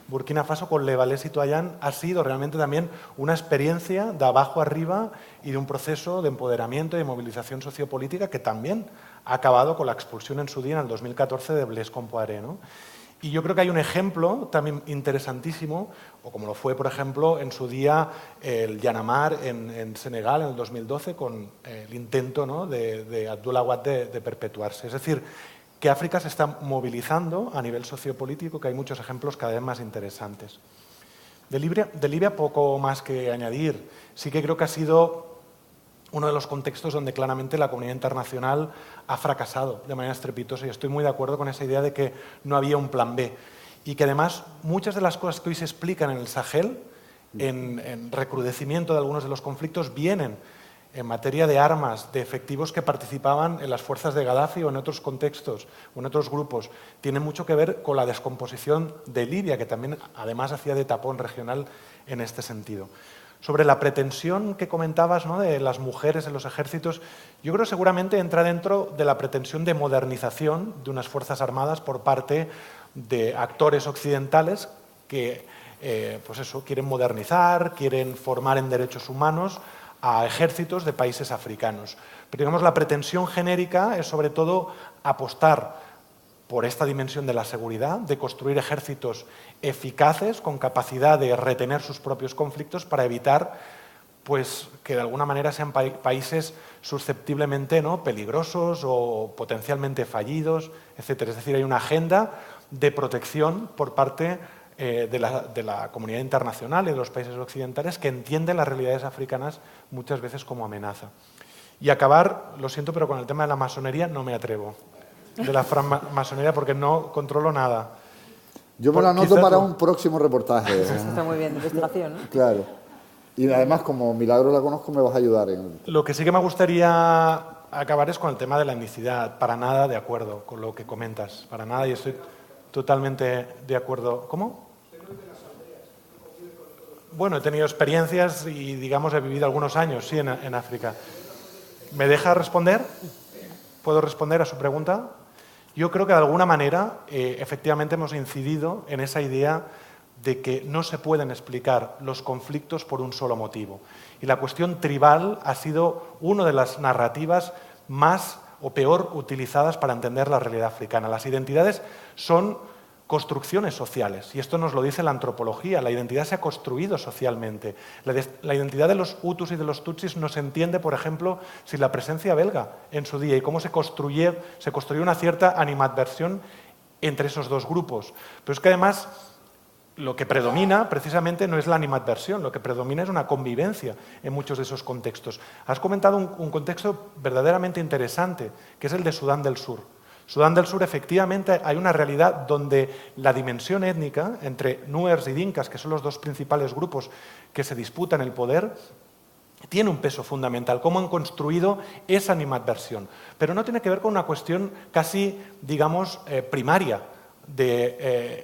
Burkina Faso con Levalés y Toayán ha sido realmente también una experiencia de abajo arriba y de un proceso de empoderamiento y de movilización sociopolítica que también ha acabado con la expulsión en su día, en el 2014, de Blaise Compaoré, ¿no? Y yo creo que hay un ejemplo también interesantísimo, o como lo fue, por ejemplo, en su día el Yanamar en Senegal en el 2012 con el intento, ¿no?, de Abdoulaye Wade de perpetuarse. Es decir, que África se está movilizando a nivel sociopolítico, que hay muchos ejemplos cada vez más interesantes. De Libia poco más que añadir. Sí que creo que ha sido uno de los contextos donde claramente la comunidad internacional ha fracasado de manera estrepitosa y estoy muy de acuerdo con esa idea de que no había un plan B y que además muchas de las cosas que hoy se explican en el Sahel, en recrudecimiento de algunos de los conflictos, vienen en materia de armas, de efectivos que participaban en las fuerzas de Gaddafi o en otros contextos o en otros grupos. Tienen mucho que ver con la descomposición de Libia, que también además hacía de tapón regional en este sentido. Sobre la pretensión que comentabas, ¿no?, de las mujeres en los ejércitos, yo creo que seguramente entra dentro de la pretensión de modernización de unas fuerzas armadas por parte de actores occidentales que pues eso, quieren modernizar, quieren formar en derechos humanos a ejércitos de países africanos. Pero digamos, la pretensión genérica es sobre todo apostar por esta dimensión de la seguridad, de construir ejércitos eficaces con capacidad de retener sus propios conflictos para evitar pues, que de alguna manera sean países susceptiblemente, ¿no?, peligrosos o potencialmente fallidos, etc. Es decir, hay una agenda de protección por parte de la comunidad internacional y de los países occidentales que entienden las realidades africanas muchas veces como amenaza. Y acabar, lo siento, pero con el tema de la masonería no me atrevo. De la francmasonería porque no controlo nada. Yo me lo anoto para un próximo reportaje. Está muy bien, de investigación, ¿no? Claro. Y además, como Milagro la conozco, me vas a ayudar. Lo que sí que me gustaría acabar es con el tema de la etnicidad. Para nada de acuerdo con lo que comentas. Para nada, y estoy totalmente de acuerdo. ¿Cómo? Bueno, he tenido experiencias y, digamos, he vivido algunos años, sí, en África. ¿Me deja responder? ¿Puedo responder a su pregunta? Yo creo que de alguna manera, efectivamente, hemos incidido en esa idea de que no se pueden explicar los conflictos por un solo motivo. Y la cuestión tribal ha sido una de las narrativas más o peor utilizadas para entender la realidad africana. Las identidades son construcciones sociales, y esto nos lo dice la antropología. La identidad se ha construido socialmente. La identidad de los Hutus y de los Tutsis no se entiende, por ejemplo, sin la presencia belga en su día y cómo se construyó una cierta animadversión entre esos dos grupos. Pero es que además lo que predomina precisamente no es la animadversión, lo que predomina es una convivencia en muchos de esos contextos. Has comentado un contexto verdaderamente interesante, que es el de Sudán del Sur. Sudán del Sur, efectivamente, hay una realidad donde la dimensión étnica entre nuers y dinkas, que son los dos principales grupos que se disputan el poder, tiene un peso fundamental, cómo han construido esa animadversión. Pero no tiene que ver con una cuestión casi, digamos, primaria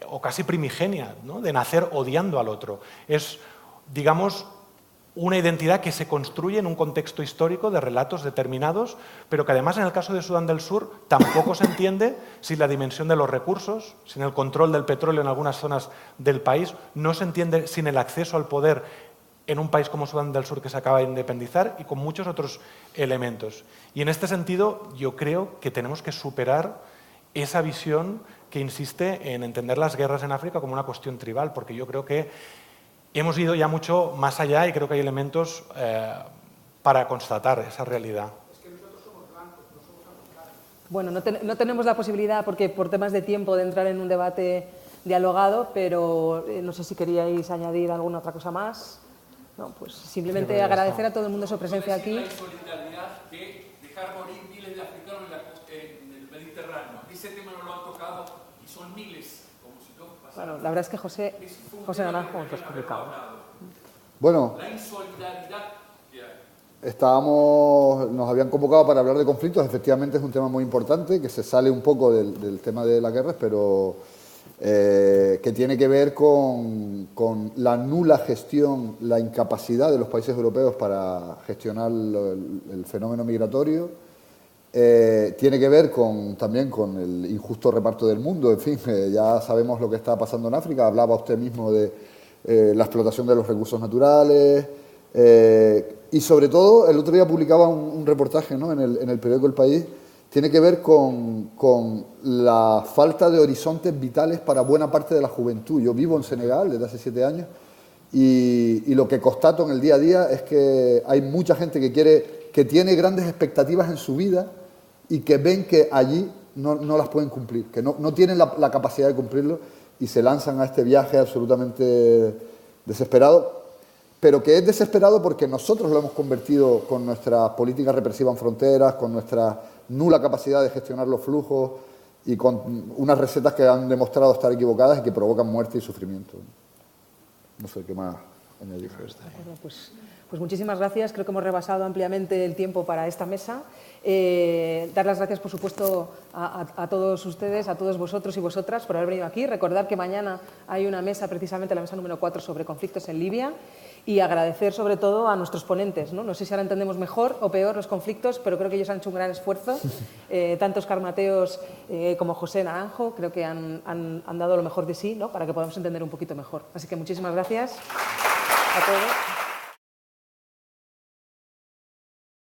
o casi primigenia, ¿no?, de nacer odiando al otro. Es, digamos, una identidad que se construye en un contexto histórico de relatos determinados, pero que además en el caso de Sudán del Sur tampoco se entiende sin la dimensión de los recursos, sin el control del petróleo en algunas zonas del país, no se entiende sin el acceso al poder en un país como Sudán del Sur que se acaba de independizar y con muchos otros elementos. Y en este sentido yo creo que tenemos que superar esa visión que insiste en entender las guerras en África como una cuestión tribal, porque yo creo que hemos ido ya mucho más allá y creo que hay elementos para constatar esa realidad. Bueno, no tenemos la posibilidad, porque por temas de tiempo, de entrar en un debate dialogado, pero no sé si queríais añadir alguna otra cosa más. No, pues simplemente agradecer a todo el mundo su presencia aquí. La insolidaridad que dejar morir miles de africanos en el Mediterráneo. Ese tema no lo han tocado y son miles. Bueno, la verdad es que José Naranjo es complicado. Bueno, la insolidaridad que hay. Nos habían convocado para hablar de conflictos. Efectivamente es un tema muy importante, que se sale un poco del tema de las guerras, pero que tiene que ver con la nula gestión, la incapacidad de los países europeos para gestionar el fenómeno migratorio. Tiene que ver también con el injusto reparto del mundo. En fin, ya sabemos lo que está pasando en África. Hablaba usted mismo de la explotación de los recursos naturales. Y sobre todo, el otro día publicaba un reportaje, ¿no?, en el periódico El País. Tiene que ver con la falta de horizontes vitales para buena parte de la juventud. Yo vivo en Senegal desde hace 7 años y lo que constato en el día a día es que hay mucha gente que tiene grandes expectativas en su vida y que ven que allí no las pueden cumplir, que no tienen la capacidad de cumplirlo y se lanzan a este viaje absolutamente desesperado, pero que es desesperado porque nosotros lo hemos convertido con nuestra política represiva en fronteras, con nuestra nula capacidad de gestionar los flujos y con unas recetas que han demostrado estar equivocadas y que provocan muerte y sufrimiento. No sé qué más añadir. Bueno, pues muchísimas gracias. Creo que hemos rebasado ampliamente el tiempo para esta mesa. Dar las gracias, por supuesto, a todos ustedes, a todos vosotros y vosotras por haber venido aquí. Recordar que mañana hay una mesa, precisamente la mesa número 4, sobre conflictos en Libia. Y agradecer sobre todo a nuestros ponentes, ¿no? No sé si ahora entendemos mejor o peor los conflictos, pero creo que ellos han hecho un gran esfuerzo. Tanto Óscar Mateos como José Naranjo creo que han dado lo mejor de sí, ¿no?, para que podamos entender un poquito mejor. Así que muchísimas gracias a todos.